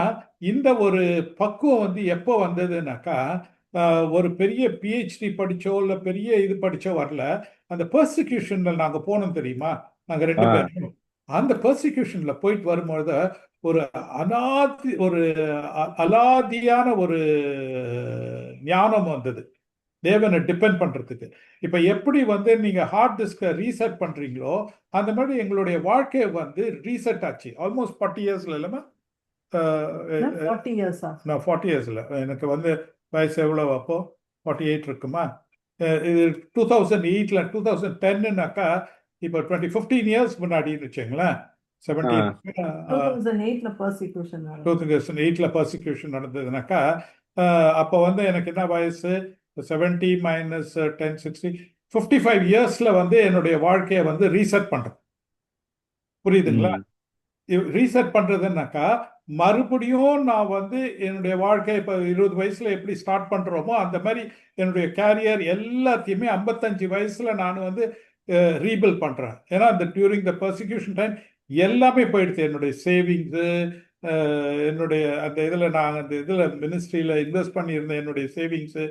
இந்த ஒரு பக்குவம் வந்து எப்போ வந்ததுன்னாக்கா, ஒரு பெரிய பிஹெச்டி படிச்சோ இல்லை பெரிய இது படிச்சோ வரல. அந்த பெர்சிக்யூஷன்ல நாங்கள் போனோம் தெரியுமா, நாங்கள் 2 ஆ, பேரும். அந்த பெர்சிக்யூஷன்ல போயிட்டு வரும்பொழுது ஒரு அலாதியான ஒரு ஞானம் வந்தது தேவனை டிபெண்ட் பண்றதுக்கு. இப்ப எப்படி வந்து நீங்க ஹார்ட் டிஸ்கை ரீசெட் பண்றீங்களோ அந்த மாதிரி எங்களுடைய வாழ்க்கையை வந்து ரீசெட் ஆச்சு. ஆல்மோஸ்ட் 40 இயர்ஸ்ல இல்லாம 40 இயர்ஸா? நான் 40 இயர்ஸில் எனக்கு வந்து வயசு எவ்வளோ அப்போ 48 இருக்குமா? இது 2008ல் 2010னாக்கா இப்போ 15 இயர்ஸ் முன்னாடின்னு வச்சுங்களேன். ஆ, 17 2008ல பர்சிக்யூஷன் நடந்தது. 2008ல் பர்சிக்யூஷன் நடந்ததுனாக்கா அப்போ வந்து எனக்கு என்ன வயசு, 70 மைனஸ் 10 60 55 இயர்ஸில் வந்து என்னுடைய வாழ்க்கையை வந்து ரீசெட் பண்ணுறேன். புரியுதுங்களா? ம், ரீசெட் பண்றதுன்னாக்கா மறுபடியும் நான் வந்து என்னுடைய வாழ்க்கை இப்போ 20 வயசுல எப்படி ஸ்டார்ட் பண்றோமோ அந்த மாதிரி என்னுடைய கேரியர் எல்லாத்தையுமே 55 வயசுல நான் வந்து ரீபில்ட் பண்றேன். ஏன்னா அந்த டியூரிங் த பர்சிக்யூஷன் டைம் எல்லாமே போயிடுது. என்னுடைய சேவிங்ஸு, என்னுடைய அந்த இதில் நான் அந்த இதில் மினிஸ்ட்ரியில் இன்வெஸ்ட் பண்ணியிருந்தேன், என்னுடைய சேவிங்ஸு,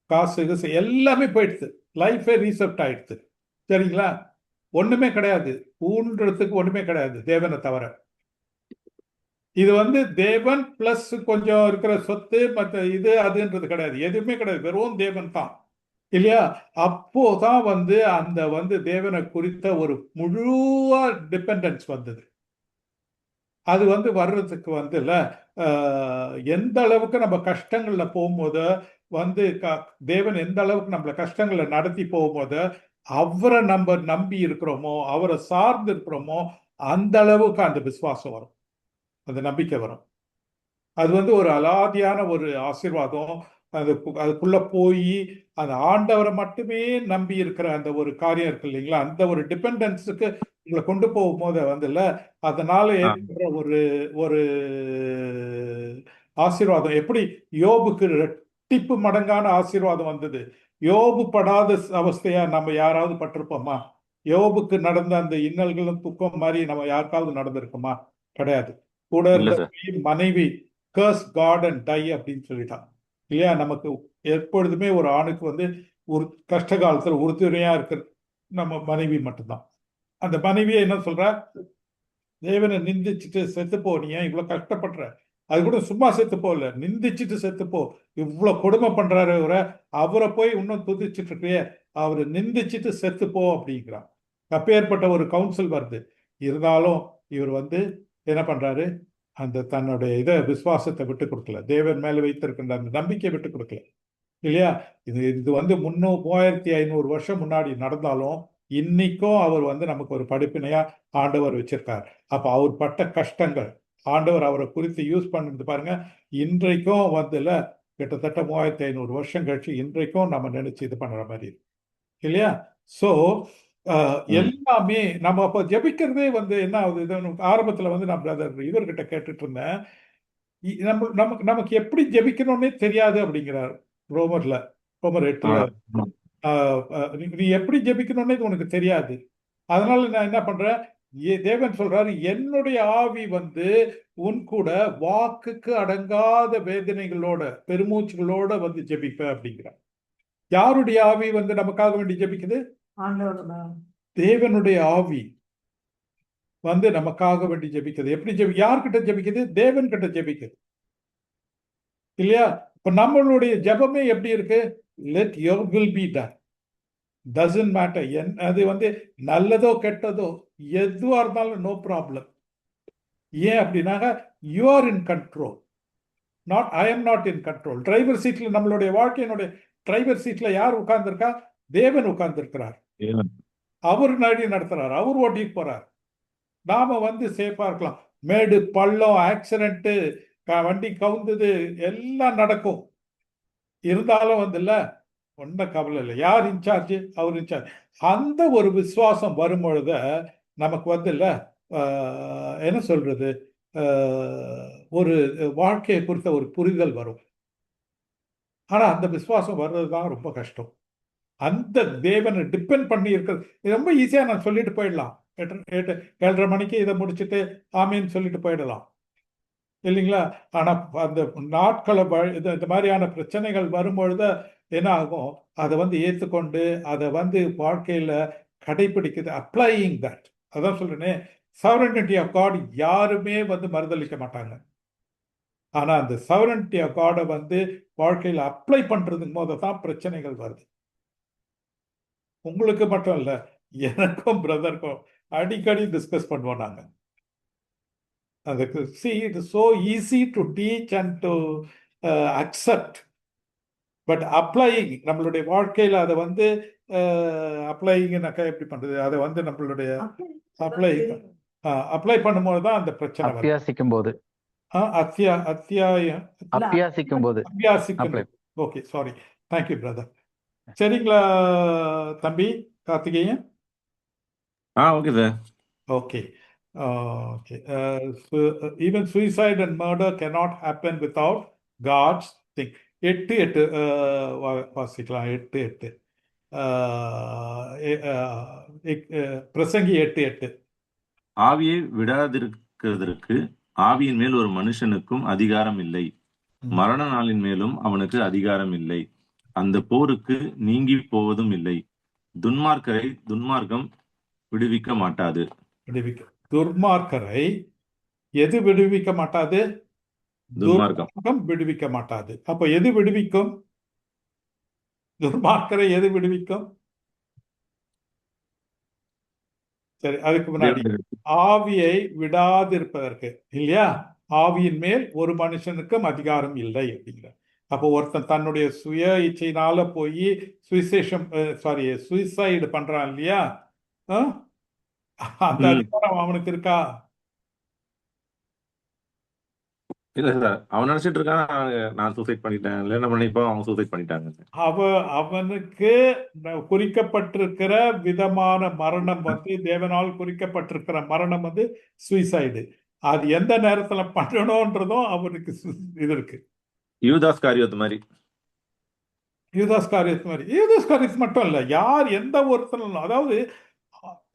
காசு இது எல்லாமே போயிடுது. லைஃபே ரீசெப்ட் ஆயிடுது. சரிங்களா? ஒண்ணுமே கிடையாது, ஊன்றதுக்கு ஒண்ணுமே கிடையாது தேவனை தவிர. இது வந்து தேவன் பிளஸ் கொஞ்சம் இருக்கிற சொத்து மற்ற இது அதுன்றது கிடையாது, எதுவுமே கிடையாது, வெறும் தேவன் தான் இல்லையா? அப்போதான் வந்து அந்த வந்து தேவனை குறித்த ஒரு முழுவா டிபெண்டன்ஸ் வந்தது. அது வந்து வர்றதுக்கு வந்து எந்த அளவுக்கு நம்ம கஷ்டங்கள்ல போகும்போது வந்து தேவன் எந்த அளவுக்கு நம்மள கஷ்டங்களை நடத்தி போகும்போது அவரை நம்ம நம்பி இருக்கிறோமோ, அவரை சார்ந்து இருக்கிறோமோ, அந்த அளவுக்கு அந்த விசுவாசம் வரும், அந்த நம்பிக்கை வரும். அது வந்து ஒரு அலாதியான ஒரு ஆசீர்வாதம். அதுக்குள்ள போய் அந்த ஆண்டவரை மட்டுமே நம்பி இருக்கிற அந்த ஒரு காரியம் இருக்கு இல்லைங்களா, அந்த ஒரு டிபெண்டன்ஸுக்கு உங்களை கொண்டு போகும்போது வந்துல அதனால ஆ, ஏற்படுற ஒரு ஒரு ஆசீர்வாதம். எப்படி யோபுக்கு ரெட்டிப்பு மடங்கான ஆசீர்வாதம் வந்தது. யோபு படாத அவஸ்தையா நம்ம யாராவது பட்டிருப்போமா? யோபுக்கு நடந்த அந்த இன்னல்களும் துக்கம் மாதிரி நம்ம யாருக்காவது நடந்திருக்குமா? கிடையாது. கூட இல்ல இருந்த சார். மனைவி கர்ஸ் காட் அண்ட் டை அப்படின்னு சொல்லிட்டான் இல்லையா? நமக்கு எப்பொழுதுமே ஒரு ஆணுக்கு வந்து ஒரு கஷ்ட காலத்துல உறுதுணையா இருக்கிற நம்ம மனைவி மட்டும்தான். அந்த மனைவியை என்ன சொல்றா? தேவனை நிந்திச்சுட்டு செத்துப்போ, நீ ஏன் இவ்வளவு கஷ்டப்படுற? அது கூட சும்மா செத்துப்போ இல்ல, நிந்திச்சுட்டு செத்துப்போ. இவ்வளவு கொடுமை பண்றாரு அவரை, அவரை போய் இன்னும் துதிச்சுட்டு இருக்கியே, அவரை நிந்திச்சுட்டு செத்துப்போ அப்படிங்கிறான். அப்பேற்பட்ட ஒரு கவுன்சில் வருது. இருந்தாலும் இவர் வந்து என்ன பண்றாரு? அந்த தன்னுடைய விசுவாசத்தை விட்டு கொடுக்கல, தேவன் மேல வைத்திருக்கின்ற அந்த நம்பிக்கையை விட்டு கொடுக்கல இல்லையா? இது வந்து 3500 வருஷம் முன்னாடி நடந்தாலும் இன்னைக்கும் அவர் வந்து நமக்கு ஒரு படிப்பினையா ஆண்டவர் வச்சிருக்கார். அப்ப அவர் பட்ட கஷ்டங்கள் ஆண்டவர் அவரை குறித்து யூஸ் பண்ணது பாருங்க. இன்றைக்கும் வந்துல கிட்டத்தட்ட 3500 வருஷம் கழிச்சு இன்றைக்கும் நம்ம நினைச்சு இது பண்ற மாதிரி இருக்கு இல்லையா? சோ எல்லாமே நம்ம அப்ப ஜெபிக்கிறதே வந்து என்ன ஆகுது? ஆரம்பத்துல வந்து நான் பிரதர் இவர்கிட்ட கேட்டுட்டு இருந்தேன், நமக்கு எப்படி ஜெபிக்கணும்னே தெரியாது அப்படிங்கிறார். ரோமர் 8ல நீ எப்படி ஜெபிக்கணும்னே உனக்கு தெரியாது. அதனால நான் என்ன பண்றேன்? தேவன் சொல்றாரு, என்னுடைய ஆவி வந்து உன் கூட வாக்குக்கு அடங்காத வேதனைகளோட பெருமூச்சுகளோட வந்து ஜெபிப்ப அப்படிங்கிறார். யாருடைய ஆவி வந்து நமக்காக வேண்டி ஜெபிக்குது? தேவனுடைய ஆவி வந்து நமக்காக வேண்டி ஜெபிக்குது. எப்படி யார்கிட்ட ஜெபிக்குது? தேவன் கிட்ட ஜெபிக்குது இல்லையா? இப்ப நம்மளுடைய ஜெபமே எப்படி இருக்கு? let your will be done. doesn't matter. அது வந்து நல்லதோ கெட்டதோ எதுவா இருந்தாலும் நோ ப்ராப்ளம். ஏன் அப்படின்னாக்க you are in control, not I am not in control. Driver சீட்ல நம்மளுடைய வாழ்க்கையினுடைய டிரைவர் சீட்ல யார் உட்கார்ந்துருக்கா? தேவன் உட்கார்ந்துருக்கிறார். அவர் நடி நடத்துறார், அவர் ஓட்டிட்டு போறார். நாம வந்து சேஃபா இருக்கலாம். மேடு பள்ளம் ஆக்சிடென்ட், வண்டி கவுந்தது எல்லாம் நடக்கும். இருந்தாலும் வந்து இல்ல ஒன்றும் கவலை இல்லை. யார் இன்சார்ஜ்? அவர் இன்சார்ஜ். அந்த ஒரு விசுவாசம் வரும் பொழுத நமக்கு வந்து இல்ல என்ன சொல்றது, ஒரு வாழ்க்கையை குறித்த ஒரு புரிதல் வரும். ஆனா அந்த விசுவாசம் வர்றதுதான் ரொம்ப கஷ்டம். அந்த தேவனை டிபெண்ட் பண்ணி இருக்கிறது ரொம்ப ஈஸியா நான் சொல்லிட்டு போயிடலாம். 7:30 மணிக்கு இதை முடிச்சுட்டு ஆமீன்னு சொல்லிட்டு போயிடலாம் இல்லைங்களா? ஆனா அந்த நாட்களை இந்த மாதிரியான பிரச்சனைகள் வரும்பொழுது என்ன ஆகும்? அதை வந்து ஏற்றுக்கொண்டு அதை வந்து வாழ்க்கையில கடைபிடிக்குது, அப்ளையிங் தட். அதான் சொல்றேனே, sovereignty of God யாருமே வந்து மறுதளிக்க மாட்டாங்க. ஆனா அந்த sovereignty of God வந்து வாழ்க்கையில அப்ளை பண்றதுக்கு போது தான் பிரச்சனைகள் வருது. உங்களுக்கு மட்டும் இல்ல, எனக்கும் பிரதருக்கும் அடிக்கடி டிஸ்கஸ் பண்ணுவோம் நாங்க. அதுக்கு see it is so easy to teach and to accept, but applying நம்மளுடைய வாழ்க்கையில அதை வந்து அப்ளையிங்னாக்கா எப்படி பண்றது? அதை வந்து நம்மளுடைய அப்ளை பண்ணும்போது தான் அந்த பிரச்சனை வரும். அபியாசிக்கும் போது அபியாசிக்கும் போது ஓகே, சாரி, தேங்க்யூ பிரதர். சரிங்களா தம்பி Karthikeyan? Okay sir. Okay okay. Even suicide and murder cannot happen without God's thing. 8:8 வாசிக்கலாம். 8:8 பிரசங்கி 8:8. ஆவியை விடாதிருக்கிறதற்கு ஆவியின் மேல் ஒரு மனுஷனுக்கும் அதிகாரம் இல்லை, மரண நாளின் மேலும் அவனுக்கு அதிகாரம் இல்லை. அந்த போருக்கு நீங்கி போவதும் இல்லை. துன்மார்க்கரை துன்மார்க்கம் விடுவிக்க மாட்டாது. துன்மார்க்கரை எது விடுவிக்க மாட்டாது? துன்மார்க்கம் விடுவிக்க மாட்டாது. அப்ப எது விடுவிக்கும்? துன்மார்க்கரை எது விடுவிக்கும்? சரி, அதுக்கு முன்னாடி ஆவியை விடாதிருப்பதற்கு இல்லையா? ஆவியின் மேல் ஒரு மனுஷனுக்கும் அதிகாரம் இல்லை அப்படிங்கிற. அப்போ ஒருத்தன் தன்னுடைய சுய இச்சையினால போய் சுயசைடு பண்றான் இல்லையா? அந்த அதிகாரம் அவனுக்கு இருக்கா? இல்ல சார், அவன் நினைச்சிட்டு இருக்கான் நான் சூசைட் பண்ணிட்டேன், இல்ல என்ன பண்ணிப்போ அவன் சூசைட் பண்ணிட்டாங்க. அவனுக்கு குறிக்கப்பட்டிருக்கிற விதமான மரணம் வந்து தேவனால் குறிக்கப்பட்டிருக்கிற மரணம் வந்து சுயசைடு. அது எந்த நேரத்துல பண்ணணும்ன்றதும் அவனுக்கு இது இருக்கு. யூதாஸ் காரியத்து மாதிரி. யூதாஸ் காரியத்து மாதிரி. யூதாஸ் காரியத்து மட்டும் இல்லை, யார் எந்த ஒருத்தனும், அதாவது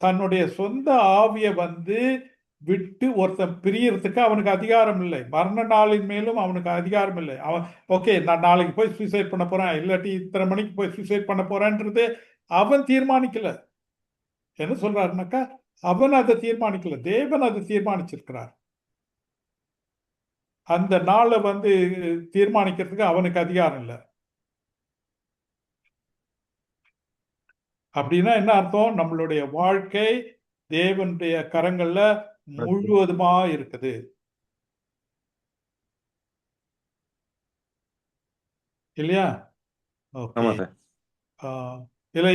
தன்னுடைய சொந்த ஆவியை வந்து விட்டு ஒருத்தன் பிரியறதுக்கு அவனுக்கு அதிகாரம் இல்லை. மரண நாளின் மேலும் அவனுக்கு அதிகாரம் இல்லை. அவன் ஓகே நான் நாளைக்கு போய் சூசைட் பண்ண போறேன், இல்லாட்டி இத்தனை மணிக்கு போய் சூசைட் பண்ண போறேன்றது அவன் தீர்மானிக்கல. என்ன சொல்றாருனாக்கா, அவன் அதை தீர்மானிக்கல, தேவன் அதை தீர்மானிச்சிருக்கிறார். அந்த நாளை வந்து தீர்மானிக்கிறதுக்கு அவனுக்கு அதிகாரம் இல்லை. அப்படின்னா என்ன அர்த்தம்? நம்மளுடைய வாழ்க்கை தேவனுடைய கரங்கள்ல முழுவதுமா இருக்குது. இல்லையா? ஓகே. ஆமா சார்.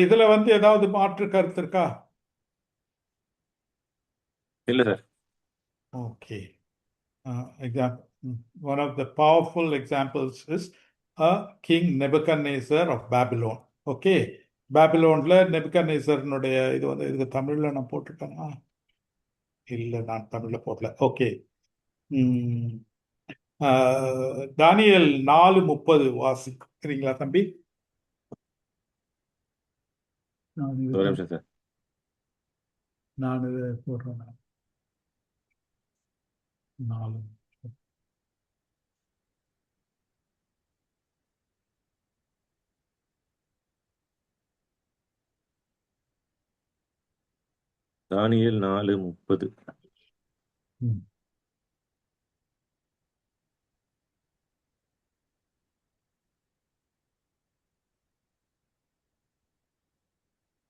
இதுல வந்து ஏதாவது மாற்று கருத்து இருக்கா? இல்ல sir. Okay. Example. One of the powerful examples is King Nebuchadnezzar of Babylon. Okay, பாபிலோன்ல நெபுகத்நேசர்னுடைய இது வந்து இதுக்கு தமிழ்ல நான் போட்டிருக்கேனா? இல்லை, நான் தமிழ்ல போடல. ஓகே. தானியேல் 4:30 வாசிக்கிறீங்களா தம்பி? ஒரு நிமிஷம் சார். நான் இது போடுறேன். 4. தானியேல் 4:30.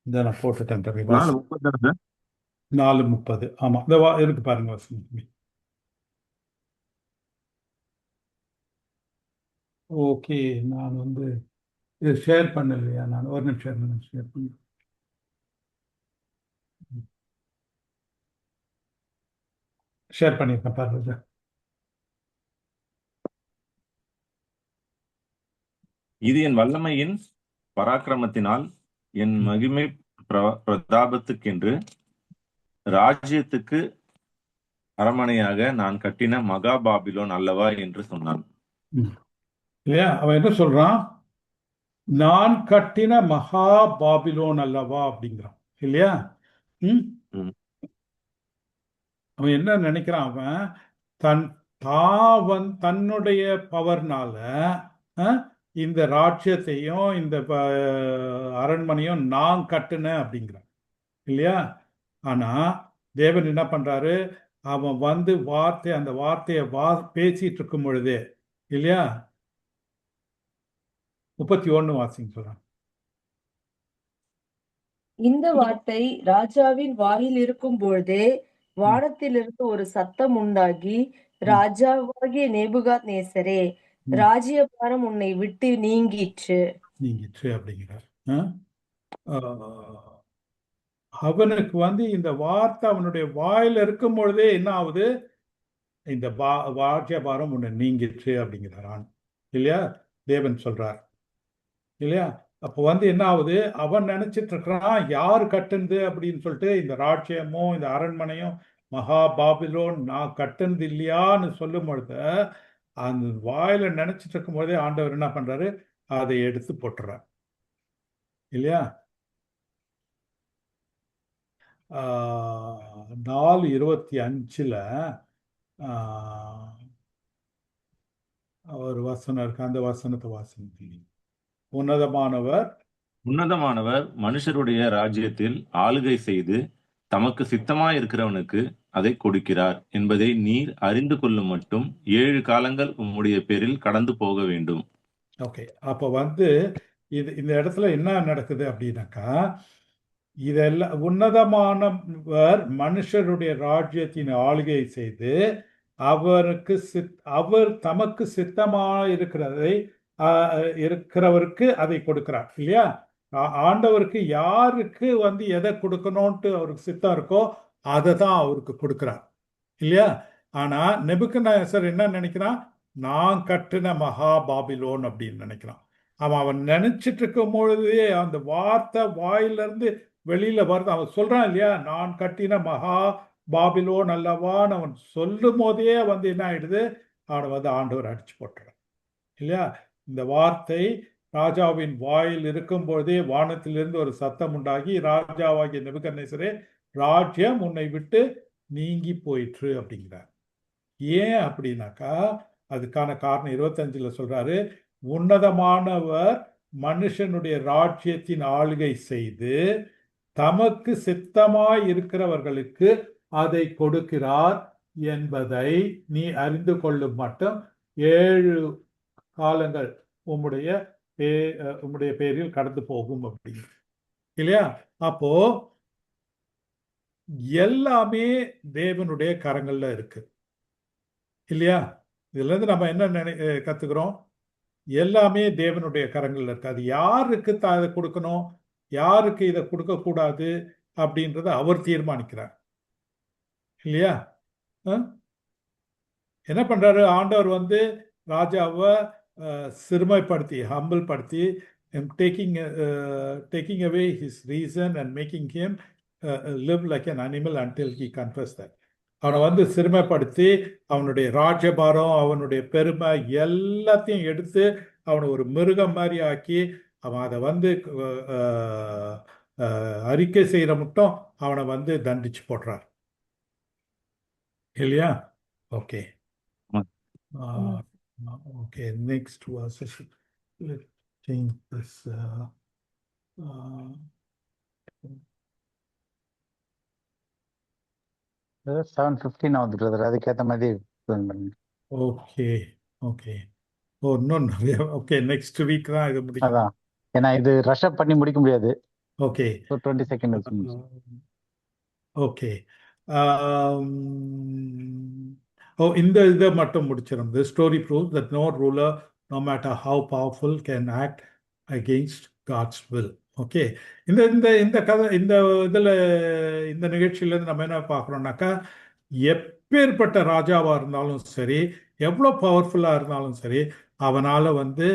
இதை நான் போட்டுட்டேன் தம்பி. 4:30 தானே சார்? 4:30. ஆமா, இந்த இருக்கு பாருங்க வாசிங்க. ஓகே, நான் வந்து இது ஷேர் பண்ணலையா? நான் ஒரு நிமிஷம் ஷேர் பண்ணி ஷேர் பண்ணியிருக்கேன் பாருங்க. இது என் வல்லமையின் பராக்கிரமத்தினால் என் மகிமை பிரதாபத்துக்கென்று ராஜ்யத்துக்கு அரமனையாக நான் கட்டின மகா பாபிலோன் அல்லவா என்று சொன்னான். இல்லையா? அவன் என்ன சொல்றான்? நான் கட்டின மகா பாபிலோன் அல்லவா அப்படிங்கிறான். இல்லையா? அவன் என்ன நினைக்கிறான்? அவன் தன்னுடைய பவர்னால இந்த ராஜ்யத்தையும் இந்த அரண்மனையும் நான் கட்டுனேன் அப்படிங்கிறான். இல்லையா? ஆனா தேவன் என்ன பண்றாரு? அவன் வந்து அந்த வார்த்தையை பேசிட்டு இருக்கும் பொழுதே, இல்லையா, 31 வாசிங்க சொல்றான். இந்த வார்த்தை ராஜாவின் வாயில் இருக்கும் பொழுதே வானத்திலிருந்து ஒரு சத்தம் உண்டாகி, ராஜாவாகிய நேபுகாத்நேசரே, ராஜ்யபாரம் உன்னை விட்டு நீங்கிற்று அப்படிங்கிறார். அவனுக்கு வந்து இந்த வார்த்தை அவனுடைய வாயில இருக்கும் பொழுதே என்ன ஆகுது? இந்த ராஜ்யபாரம் உன்னை நீங்கிற்று அப்படிங்கிறான். இல்லையா? தேவன் சொல்றார். இல்லையா? அப்போ வந்து என்ன ஆகுது? அவன் நினைச்சிட்டு இருக்கிறான் யாரு கட்டுனது அப்படின்னு சொல்லிட்டு, இந்த ராஜ்யமும் இந்த அரண்மனையும் மகா பாபிலோன் நான் கட்டுனது இல்லையான்னு சொல்லும் பொழுது, அந்த வாயில நினைச்சிட்டு இருக்கும் போதே ஆண்டவர் என்ன பண்றாரு? அதை எடுத்து போட்டுறார். இல்லையா? 4:25 ஒரு வசனம் இருக்கு, அந்த வசனத்தை வாசிங்க. உன்னதமானவர் மனுஷருடைய ராஜ்யத்தில் ஆளுகை செய்து தமக்கு சித்தமாயிருக்கிறவனுக்கு அதை கொடுக்கிறார் என்பதை நீர் அறிந்து கொள்ளும் மட்டும் 7 காலங்கள் உம்முடைய பேரில் கடந்து போக வேண்டும். ஓகே, அப்போ வந்து இந்த இடத்துல என்ன நடக்குது அப்படின்னாக்கா, இதெல்லாம் உன்னதமானவர் மனுஷருடைய ராஜ்யத்தின் ஆளுகை செய்து அவர் தமக்கு சித்தமாக இருக்கிறவருக்கு அதை கொடுக்கிறார். இல்லையா? ஆண்டவருக்கு யாருக்கு வந்து எதை கொடுக்கணும்ட்டு அவருக்கு சித்தம் இருக்கோ அதை தான் அவருக்கு கொடுக்கிறார். இல்லையா? ஆனா நெபுகத்நேசர் என்ன நினைக்கிறான்? நான் கட்டின மகா பாபிலோன் அப்படின்னு நினைக்கிறான். அவன் நினைச்சிட்டு இருக்கும் பொழுதே அந்த வார்த்தை வாயிலிருந்து வெளியில வருது. அவன் சொல்றான் இல்லையா, நான் கட்டின மகா பாபிலோன் அல்லவான்னு அவன் சொல்லும் போதே வந்து என்ன ஆயிடுது? அவனை வந்து ஆண்டவர் அடிச்சு போட்டுறான். இல்லையா? இந்த வார்த்தை ராஜாவின் வாயில் இருக்கும்போதே வானத்திலிருந்து ஒரு சத்தம் உண்டாகி, ராஜாவாகிய நெபுகத்நேசரே, ராஜ்யம் உன்னை விட்டு நீங்கி போயிற்று அப்படிங்கிறார். ஏன் அப்படின்னாக்கா, அதுக்கான காரணம் 25ல சொல்றாரு, உன்னதமானவர் மனுஷனுடைய ராஜ்யத்தின் ஆளுகை செய்து தமக்கு சித்தமாய் இருக்கிறவர்களுக்கு அதை கொடுக்கிறார் என்பதை நீ அறிந்து கொள்ளும் மட்டும் 7 காலங்கள் உம்முடைய உம்முடைய பேரில் கடந்து போகும் அப்படிங்க இல்லையா? அப்போ எல்லாமே தேவனுடைய கரங்கள்ல இருக்கு இல்லையா? இதுல இருந்து நம்ம என்ன கத்துக்கிறோம்? எல்லாமே தேவனுடைய கரங்கள்ல இருக்கு. அது யாருக்கு இதை கொடுக்கணும், யாருக்கு இதை கொடுக்க கூடாது அப்படின்றத அவர் தீர்மானிக்கிறார் இல்லையா? என்ன பண்றாரு ஆண்டவர்? வந்து ராஜாவை சிறுமைப்படுத்தி, ஹம்பிள் படுத்தி, taking away his reason and making him live like an animal until he confessed that. அவனை வந்து சிறுமைப்படுத்தி அவனுடைய ராஜபாரம், அவனுடைய பெருமை எல்லாத்தையும் எடுத்து அவனை ஒரு மிருகம் மாதிரி ஆக்கி அவன் அதை வந்து அறிக்கை செய்யற மட்டும் அவனை வந்து தண்டிச்சு போடுறார் இல்லையா? Okay okay, next was let's change this. 7:15 ஆகுது brother. அதுக்கேற்ற மாதிரி plan பண்ணுங்க. Okay okay. ஓ, இன்னும் நிறைய. ஓகே, நெக்ஸ்ட் வீக் தான் இது முடிக்கும். அதான், ஏன்னா இது ரஷ் அப் பண்ணி முடிக்க முடியாது. ஓகே 20 செகண்ட் வச்சு. ஓகே. இந்த இதை மட்டும் முடிச்சிடும். The story proves that no ruler, no matter how powerful, can act against God's will. Okay, இந்த இந்த இந்த கதை, இந்த இதில், இந்த நிகழ்ச்சியிலேருந்து நம்ம என்ன பார்க்குறோம்னாக்கா, எப்பேற்பட்ட ராஜாவாக இருந்தாலும் சரி, எவ்வளோ பவர்ஃபுல்லாக இருந்தாலும் சரி, அவனால் வந்து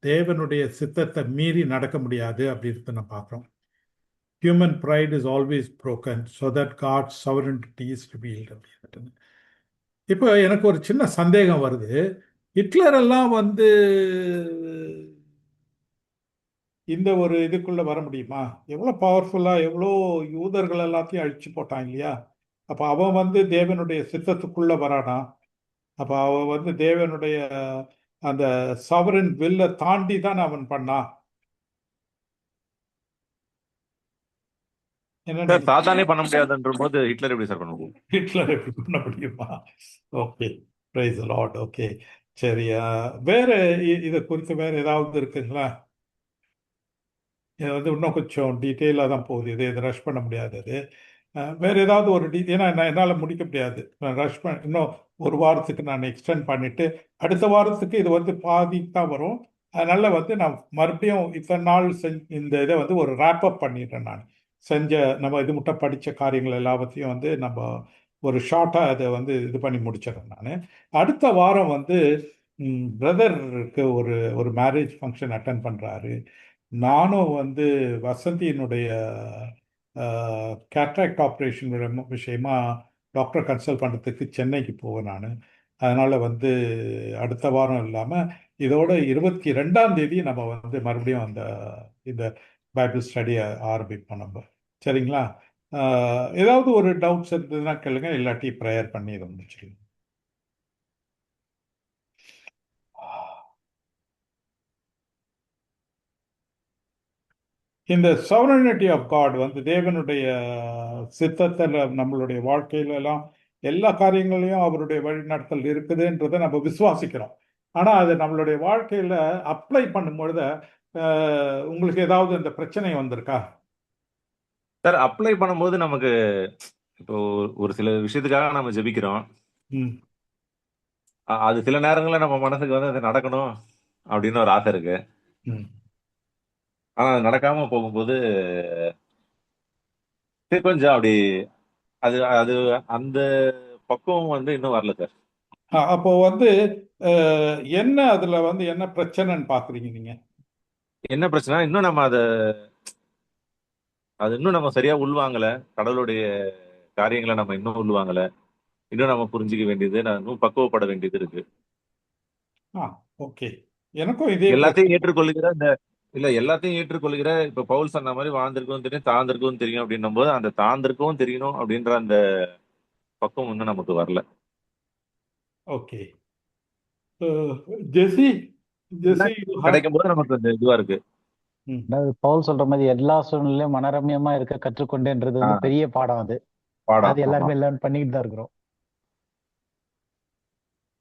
தேவனுடைய சித்தத்தை மீறி நடக்க முடியாது அப்படின்றத நம்ம பார்க்குறோம். Human pride is always broken so that God's sovereignty is revealed. இப்போ எனக்கு ஒரு சின்ன சந்தேகம் வருது. ஹிட்லர் எல்லாம் வந்து இந்த ஒரு இதுக்குள்ள வர முடியுமா? எவ்வளோ பவர்ஃபுல்லா, எவ்வளோ யூதர்கள் எல்லாத்தையும் அழிச்சு போட்டான் இல்லையா? அப்போ அவன் வந்து தேவனுடைய சித்தத்துக்குள்ள வரானா? அப்போ அவன் வந்து தேவனுடைய அந்த சவரன் வில்லை தாண்டி தான் அவன் பண்ணான். சாத்தானே பண்ண முடியாதுன்ற போது ஹிட்லர் எப்படி சார் பண்ண முடியும்? ஹிட்லர் எப்படி பண்ண முடியுமா? Okay, price the Lord. Okay, சரி. வேற இதை குறித்து வேற ஏதாவது இருக்குங்களா? இது வந்து இன்னும் கொஞ்சம் டீட்டெயிலாக தான் போகுது. இது ரஷ் பண்ண முடியாது. அது வேற ஏதாவது ஒரு ஏன்னா என்னால் முடிக்க முடியாது. நான் ரஷ் பண்ண இன்னும் ஒரு வாரத்துக்கு நான் எக்ஸ்டெண்ட் பண்ணிட்டு அடுத்த வாரத்துக்கு இது வந்து பாதி தான் வரும். அதனால வந்து நான் மறுபடியும் இத்தனை நாள் இந்த இதை வந்து ஒரு ரேப்அப் பண்ணிடுறேன். நான் செஞ்ச நம்ம இது மட்டும் படித்த காரியங்கள் எல்லாத்தையும் வந்து நம்ம ஒரு ஷார்ட்டாக அதை வந்து இது பண்ணி முடிச்சிடறேன். நான் அடுத்த வாரம் வந்து பிரதருக்கு ஒரு ஒரு மேரேஜ் ஃபங்க்ஷன் அட்டன் பண்ணுறாரு. நானும் வந்து வசந்தியினுடைய கேட்ராக்ட் ஆப்ரேஷன் விஷயமா டாக்டர் கன்சல்ட் பண்ணுறதுக்கு சென்னைக்கு போவேன் நான். அதனால் வந்து அடுத்த வாரம் இல்லாமல் இதோட 22ஆம் தேதி நம்ம வந்து மறுபடியும் இந்த பைபிள் ஸ்டடியை ஆரம்பிப்போம் நம்ம. சரிங்களா? ஏதாவது ஒரு டவுட்ஸ் இருந்ததுன்னா கேளுங்க, இல்லாட்டி ப்ரேயர் பண்ணி இதை முடிச்சிடுங்க. இந்த sovereignty ஆஃப் காட் வந்து தேவனுடைய சித்தத்தில் நம்மளுடைய வாழ்க்கையில எல்லாம் எல்லா காரியங்களையும் அவருடைய வழிநடத்தல் இருக்குதுன்றதை நம்ம விசுவாசிக்கிறோம். ஆனால் அது நம்மளுடைய வாழ்க்கையில் அப்ளை பண்ணும்பொழுது உங்களுக்கு ஏதாவது இந்த பிரச்சனை வந்திருக்கா சார்? அப்ளை பண்ணும்போது நமக்கு இப்போ ஒரு சில விஷயத்துக்காக நம்ம ஜெபிக்கிறோம். அது சில நேரங்களில் நம்ம மனசுக்கு வந்து அது நடக்கணும் அப்படின்னு ஒரு ஆசை இருக்கு. ஆனா அது நடக்காம போகும்போது கொஞ்சம் அப்படி அது அது அந்த பக்குவம் வந்து இன்னும் வரல சார். அப்போ வந்து என்ன அதுல வந்து என்ன பிரச்சனைன்னு பாக்குறீங்க நீங்க? என்ன பிரச்சனை? இன்னும் நம்ம அது இன்னும் நம்ம சரியா உள்வாங்கல. கடவுளுடைய காரியங்களை நம்ம இன்னும் உள்வாங்கல. இன்னும் நம்ம புரிஞ்சுக்க வேண்டியது, இன்னும் பக்குவப்பட வேண்டியது இருக்கு. ஓகே, எனக்கும் இதே எல்லாத்தையும் பிரச்சனை. ஏற்றுக்கொள்ளுகிற இந்த இல்ல எல்லாத்தையும் ஏற்றுக்கொள்கிற இப்ப பவுல் சொன்ன மாதிரி வாழ்ந்திருக்கவும் தெரியும் தாழ்ந்திருக்கவும் தெரியும் அப்படின்னும் போது அந்த தாழ்ந்திருக்கவும் தெரியணும் அப்படின்ற அந்த பக்குவம் இன்னும் நமக்கு வரல. Okay. Jesi Jesi you have- கிடைக்கும் போது நமக்கு அந்த இதுவா இருக்கு. ம். அதாவது பவுல் சொல்ற மாதிரி எல்லா சூழ்நிலையும் மனரம்யமா இருக்க கற்றுக்கொண்டேன்றது வந்து ஆ. பெரிய பாடம் அது. பாடம். அது எல்லாருமே லேர்ன் பண்ணிக்கிட்டு தான் இருக்கிறோம்.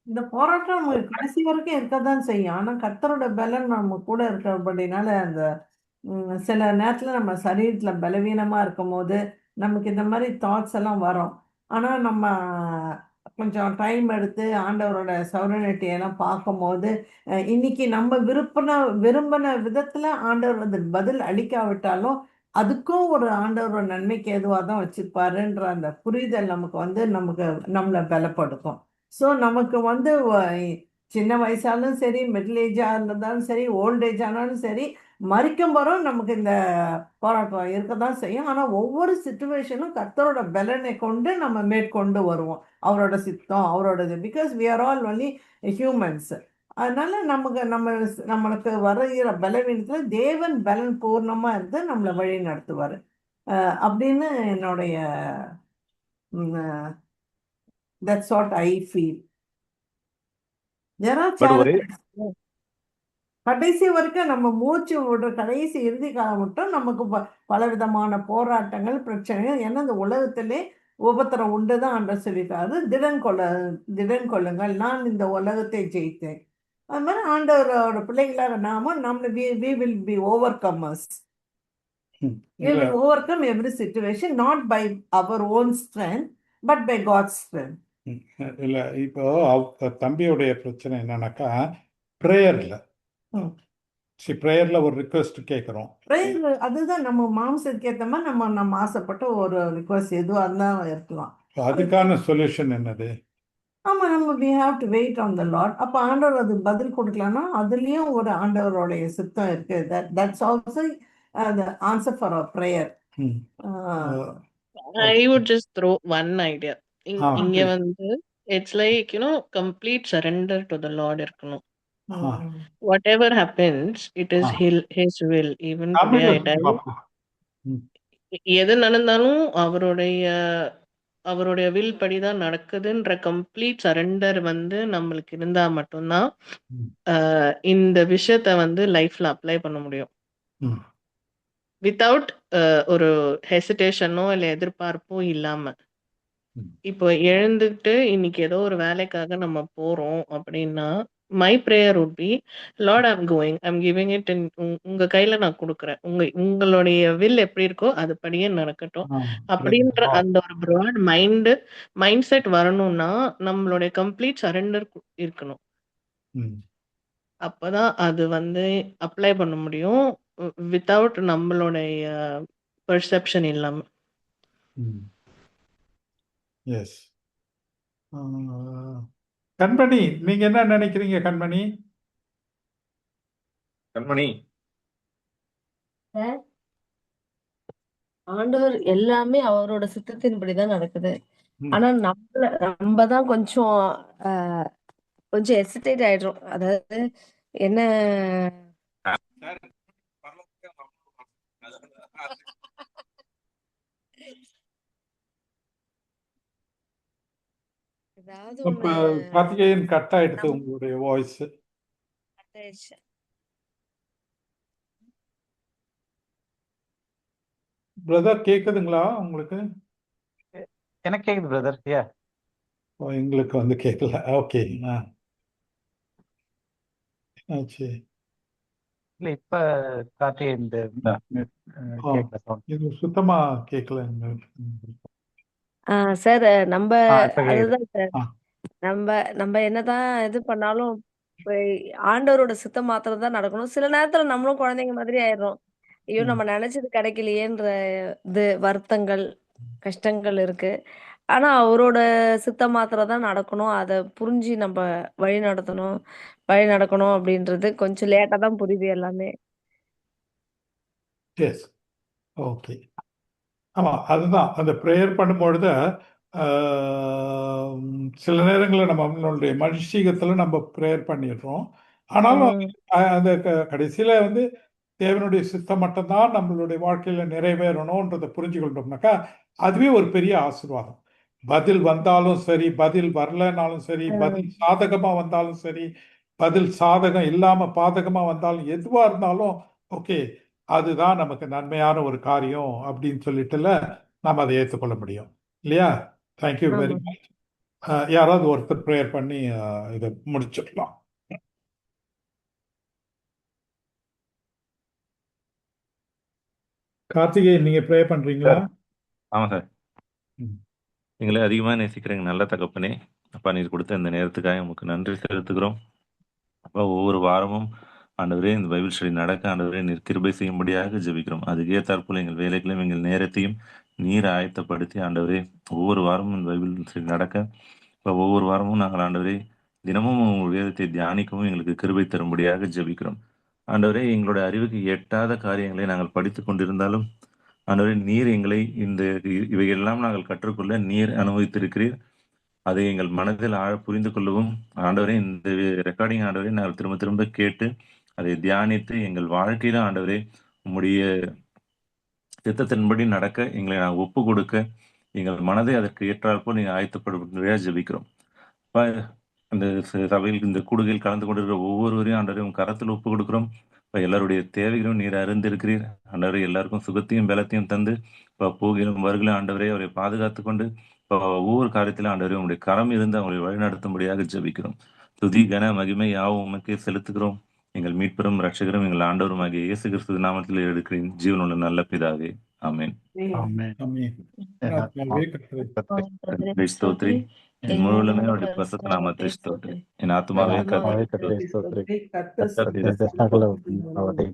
இந்த போராட்டம் நமக்கு கடைசி வரைக்கும் இருக்கதான் செய்யும். ஆனா கர்த்தரோட பலன் நம்ம கூட இருக்கிறபடினால அந்த சில நேரத்துல நம்ம சரீரத்துல பலவீனமா இருக்கும்போது நமக்கு இந்த மாதிரி தாட்ஸ் எல்லாம் வரும். ஆனா நம்ம கொஞ்சம் டைம் எடுத்து ஆண்டவரோட sovereignty எல்லாம் பார்க்கும்போது இன்னைக்கு நம்ம விரும்பின விதத்துல ஆண்டவர் வந்து பதில் அளிக்காவிட்டாலும் அதுக்கும் ஒரு ஆண்டவரோட நன்மைக்கு எதுவாக தான் வச்சிருப்பாருன்ற அந்த புரிதல் நமக்கு வந்து நம்மளை பலப்படுத்தும். ஸோ நமக்கு வந்து சின்ன வயசாலும் சரி, மிடில் ஏஜாக இருந்தாலும் சரி, ஓல்ட் ஏஜ் ஆனாலும் சரி, மறிக்கும் வரும் நமக்கு இந்த போராட்டம் இருக்க தான் செய்யும். ஆனால் ஒவ்வொரு சுச்சுவேஷனும் கர்த்தரோட பலனை கொண்டு நம்ம மேற்கொண்டு வருவோம். அவரோட சித்தம், அவரோட இது, because we are all only humans. அதனால நம்மளுக்கு வருகிற பலவீனத்தில் தேவன் பலன் பூர்ணமாக இருந்து நம்மளை வழி நடத்துவார் அப்படின்னு என்னுடைய that's what I feel. There are but ஒரே challenges. கடைசி வரைக்கும் நம்ம மூச்சு விடுற கடைசி இறுதி காலம் மட்டும் நமக்கு பலவிதமான போராட்டங்கள், பிரச்சனைகள். ஏன்னா இந்த உலகத்திலே உபத்திரம் உண்டு தான் ஆண்டவர் சொல்லியிருக்காரு. திடன் கொள்ளுங்கள், நான் இந்த உலகத்தை ஜெயித்தேன். அது மாதிரி ஆண்டவரோட பிள்ளைகளாக we will be overcomers. ம். We இல்ல will overcome every situation, not by our own strength, but by God's strength. ம். இல்ல இப்போ தம்பியுடைய பிரச்சனை என்னன்னாக்கா ப்ரேயர்ல ம். ப்ரேயர்ல ஒரு ரிக்வெஸ்ட் கேட்குறோம். Prayer, அதுதான் நம்ம மாம்சத்துக்கு ஏற்ற மாதிரி நம்ம ஆசைப்பட்ட ஒரு ரிக்வஸ்ட் எதுவாக இருந்தாலும் இருக்கலாம். அதுக்கான சொல்யூஷன் என்னது? ஆமா, நம்ம we have to wait on the Lord. அப்ப ஆண்டவர் அது பதில் கொடுக்கலன்னா அதுலயும் ஒரு ஆண்டவருடைய சித்தம் இருக்கு. That's also the answer for our prayer. ம். I would just throw one idea. ஆ. இங்க வந்து it's like, complete surrender to the Lord இருக்கணும். ஆ. Whatever happens, it is ah. His will. Even today தமிழ்ல I die. பார்ப்போம். ம். எது நடந்தாலும் அவருடைய வில் படிதான் நடக்குதுன்ற கம்ப்ளீட் சரண்டர் வந்து நம்மளுக்கு இருந்தா மட்டும்தான் ம். இந்த விஷயத்த வந்து லைஃப்ல அப்ளை பண்ண முடியும். ம். வித்தவுட் ஒரு ஹெசிடேஷனோ இல்லை எதிர்பார்ப்போ இல்லாம. ம். இப்போ எழுந்துட்டு இன்னைக்கு ஏதோ ஒரு வேலைக்காக நம்ம போறோம் அப்படின்னா my prayer would be, Lord I'm going, I'm giving it in உங்க கையில நான் கொடுக்குறேன். உங்களுடைய வில் எப்படி இருக்கோ அது படியே நடக்கட்டும் ஆ. அப்படின்ற அந்த ஒரு ப்ராட் மைண்ட் செட் வரணும்னா நம்மளுடைய கம்ப்ளீட் சரண்டர் இருக்கணும். ம். அப்பதான் அது வந்து அப்ளை பண்ண முடியும் வித்தவுட் நம்மளுடைய பெர்செப்ஷன் இல்லாம. ம். எஸ். கண்மணி, நீங்க என்ன நினைக்கிறீங்க கண்மணி? கண்மணி ஆண்டவர் எல்லாமே அவரோட சித்தத்தின்படிதான் நடக்குது. ம். ஆனா நம்ம தான் கொஞ்சம் கொஞ்சம் ஹெசிடேட் ஆயிடுறோம். அதாவது என்ன ஏதாவது இப்ப ஒண்ணு கார்த்திகேயன் கட் ஆயிடுது நம் உங்களுடைய வாய்ஸ். ஆயிடுச்சு. பிரதர் கேக்குதுங்களா உங்களுக்கு? எனக்கு கேக்குது பிரதர். யா ஓ, எங்களுக்கு வந்து கேட்கல. ஓகே. ஆச்சு. இல்ல இப்ப காட்டி இந்த ஆ, கேட்கல sound. இது சுத்தமா கேட்கல. சார் நம்ம இப்ப கேக்குது. அதுதான் சார், ஆ. நம்ம என்னதான் இது பண்ணாலும் இப்ப ஆண்டவரோட சித்தம் மாத்திரம் தான் நடக்கணும். சில நேரத்துல நம்மளும் குழந்தைங்க மாதிரி ஆயிடுறோம். ஐயோ, ம். நம்ம நினைச்சது கிடைக்கலையேன்ற இது வருத்தங்கள், கஷ்டங்கள் இருக்கு. ஆனா அவரோட சித்தம் மாத்திரம் தான் நடக்கணும். அதை புரிஞ்சு நம்ம வழி நடக்கணும் அப்படின்றது கொஞ்சம் லேட்டா தான் புரியுது எல்லாமே. எஸ். ஓகே. ஆமா, அதுதான் அந்த ப்ரேயர் பண்ணும்பொழுது சில நேரங்களில் நம்மளுடைய மனுஷீகத்தில் நம்ம ப்ரேயர் பண்ணிடுறோம். ஆனாலும் ம். அந்த கடைசியில வந்து தேவனுடைய சித்தம் மட்டும்தான் நம்மளுடைய வாழ்க்கையில நிறைவேறணும்ன்றதை புரிஞ்சுக்கிட்டோம்னாக்கா அதுவே ஒரு பெரிய ஆசீர்வாதம். பதில் வந்தாலும் சரி, பதில் வரலனாலும் சரி, பதில் சாதகமா வந்தாலும் சரி, பதில் சாதகம் இல்லாம பாதகமா வந்தாலும் எதுவா இருந்தாலும் ஓகே, அதுதான் நமக்கு நன்மையான ஒரு காரியம் அப்படின்னு சொல்லிட்டுல நம்ம அதை ஏற்றுக்கொள்ள முடியும் இல்லையா? தேங்க்யூ வெரி ஆமா. மச். யாராவது ஒருத்தர் ப்ரேயர் பண்ணி இதை முடிச்சிடலாம். கார்த்திகேயன், நீங்க ப்ரே பண்றீங்களா? சார் ஆமாம் சார். ம். எங்களை அதிகமாக நேசிக்கிறேங்க நல்ல தகப்பனே. அப்பா நீர் கொடுத்த இந்த நேரத்துக்காக உங்களுக்கு நன்றி செலுத்துகிறோம். அப்பா ஒவ்வொரு வாரமும் ஆண்டவரே இந்த பைபிள் ஸ்டடி நடக்க ஆண்டவரே நீர் கிருபை செய்யும்படியாக ஜெபிக்கிறோம். அதுக்கு ஏற்றாற்போல் எங்கள் வேலைகளையும் எங்கள் நேரத்தையும் நீர் ஆயத்தப்படுத்தி ஆண்டவரே ஒவ்வொரு வாரமும் இந்த பைபிள் ஸ்டடி நடக்க இப்போ ஒவ்வொரு வாரமும் நாங்கள் ஆண்டவரே தினமும் உங்கள் வேதத்தை தியானிக்கவும் எங்களுக்கு கிருபை தரும்படியாக ஜெபிக்கிறோம். ஆண்டவரே எங்களுடைய அறிவுக்கு எட்டாத காரியங்களை நாங்கள் படித்து கொண்டிருந்தாலும் ஆண்டவரே நீர் எங்களை இந்த இவையெல்லாம் நாங்கள் கற்றுக்கொள்ள நீர் அனுமதித்திருக்கிறீர். அதை எங்கள் மனதில் ஆழ புரிந்து கொள்ளவும் ஆண்டவரே இந்த ரெக்கார்டிங் ஆண்டவரே நாங்கள் திரும்ப திரும்ப கேட்டு அதை தியானித்து எங்கள் வாழ்க்கையில ஆண்டவரே உம்முடைய திட்டத்தின்படி நடக்க எங்களை நாங்கள் ஒப்பு கொடுக்க எங்கள் மனதை அதற்கு ஏற்றாற்போல் நீங்கள் ஆயத்தப்படுவதாக ஜெபிக்கிறோம். அந்த சபையில் இந்த கூடுகையில் கலந்து கொண்டிருக்கிற ஒவ்வொருவரையும் ஆண்டவரே உங்க கரத்தில் ஒப்பு கொடுக்கிறோம். இப்போ எல்லாருடைய தேவைகளும் நீர் அறிந்திருக்கிறீர். ஆண்டவரே எல்லாருக்கும் சுகத்தையும் பலத்தையும் தந்து இப்போ போகிலும் வருகிலும் ஆண்டவரே அவரை பாதுகாத்து கொண்டு இப்போ ஒவ்வொரு காரியத்திலும் ஆண்டவரே உங்களுடைய கரம் இருந்து அவங்களை வழிநடத்தும்படியாக ஜெபிக்கிறோம். துதி கன மகிமை யாவும் உமக்கே செலுத்துகிறோம். எங்கள் மீட்பெரும் ரட்சகரும் எங்கள் ஆண்டவரும் ஆகிய இயேசு கிறிஸ்து நாமத்தில் எடுக்கிறேன் ஜீவனுள்ள நல்ல பிதாவே. ஆமென். ஆமென். ஆமென். ஏன்னா, ஆத்மாவே கர்த்தரை கர்த்தரை ஸ்தோத்திரி. என் முழுவதுமே அவருடைய பரிசுத்த நாமத்தை ஸ்தோத்திரி. என் ஆத்துமாவே ஆத்மாவே கர்த்தரை கர்த்தரை ஸ்தோத்திரி. கர்த்தர் கர்த்தர் சகல அவரை.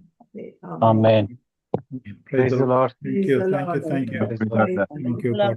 ஆமென். Praise Praise the the Lord. Lord. Thank you. Thank you. Thank you. Praise the Lord. Thank you, God.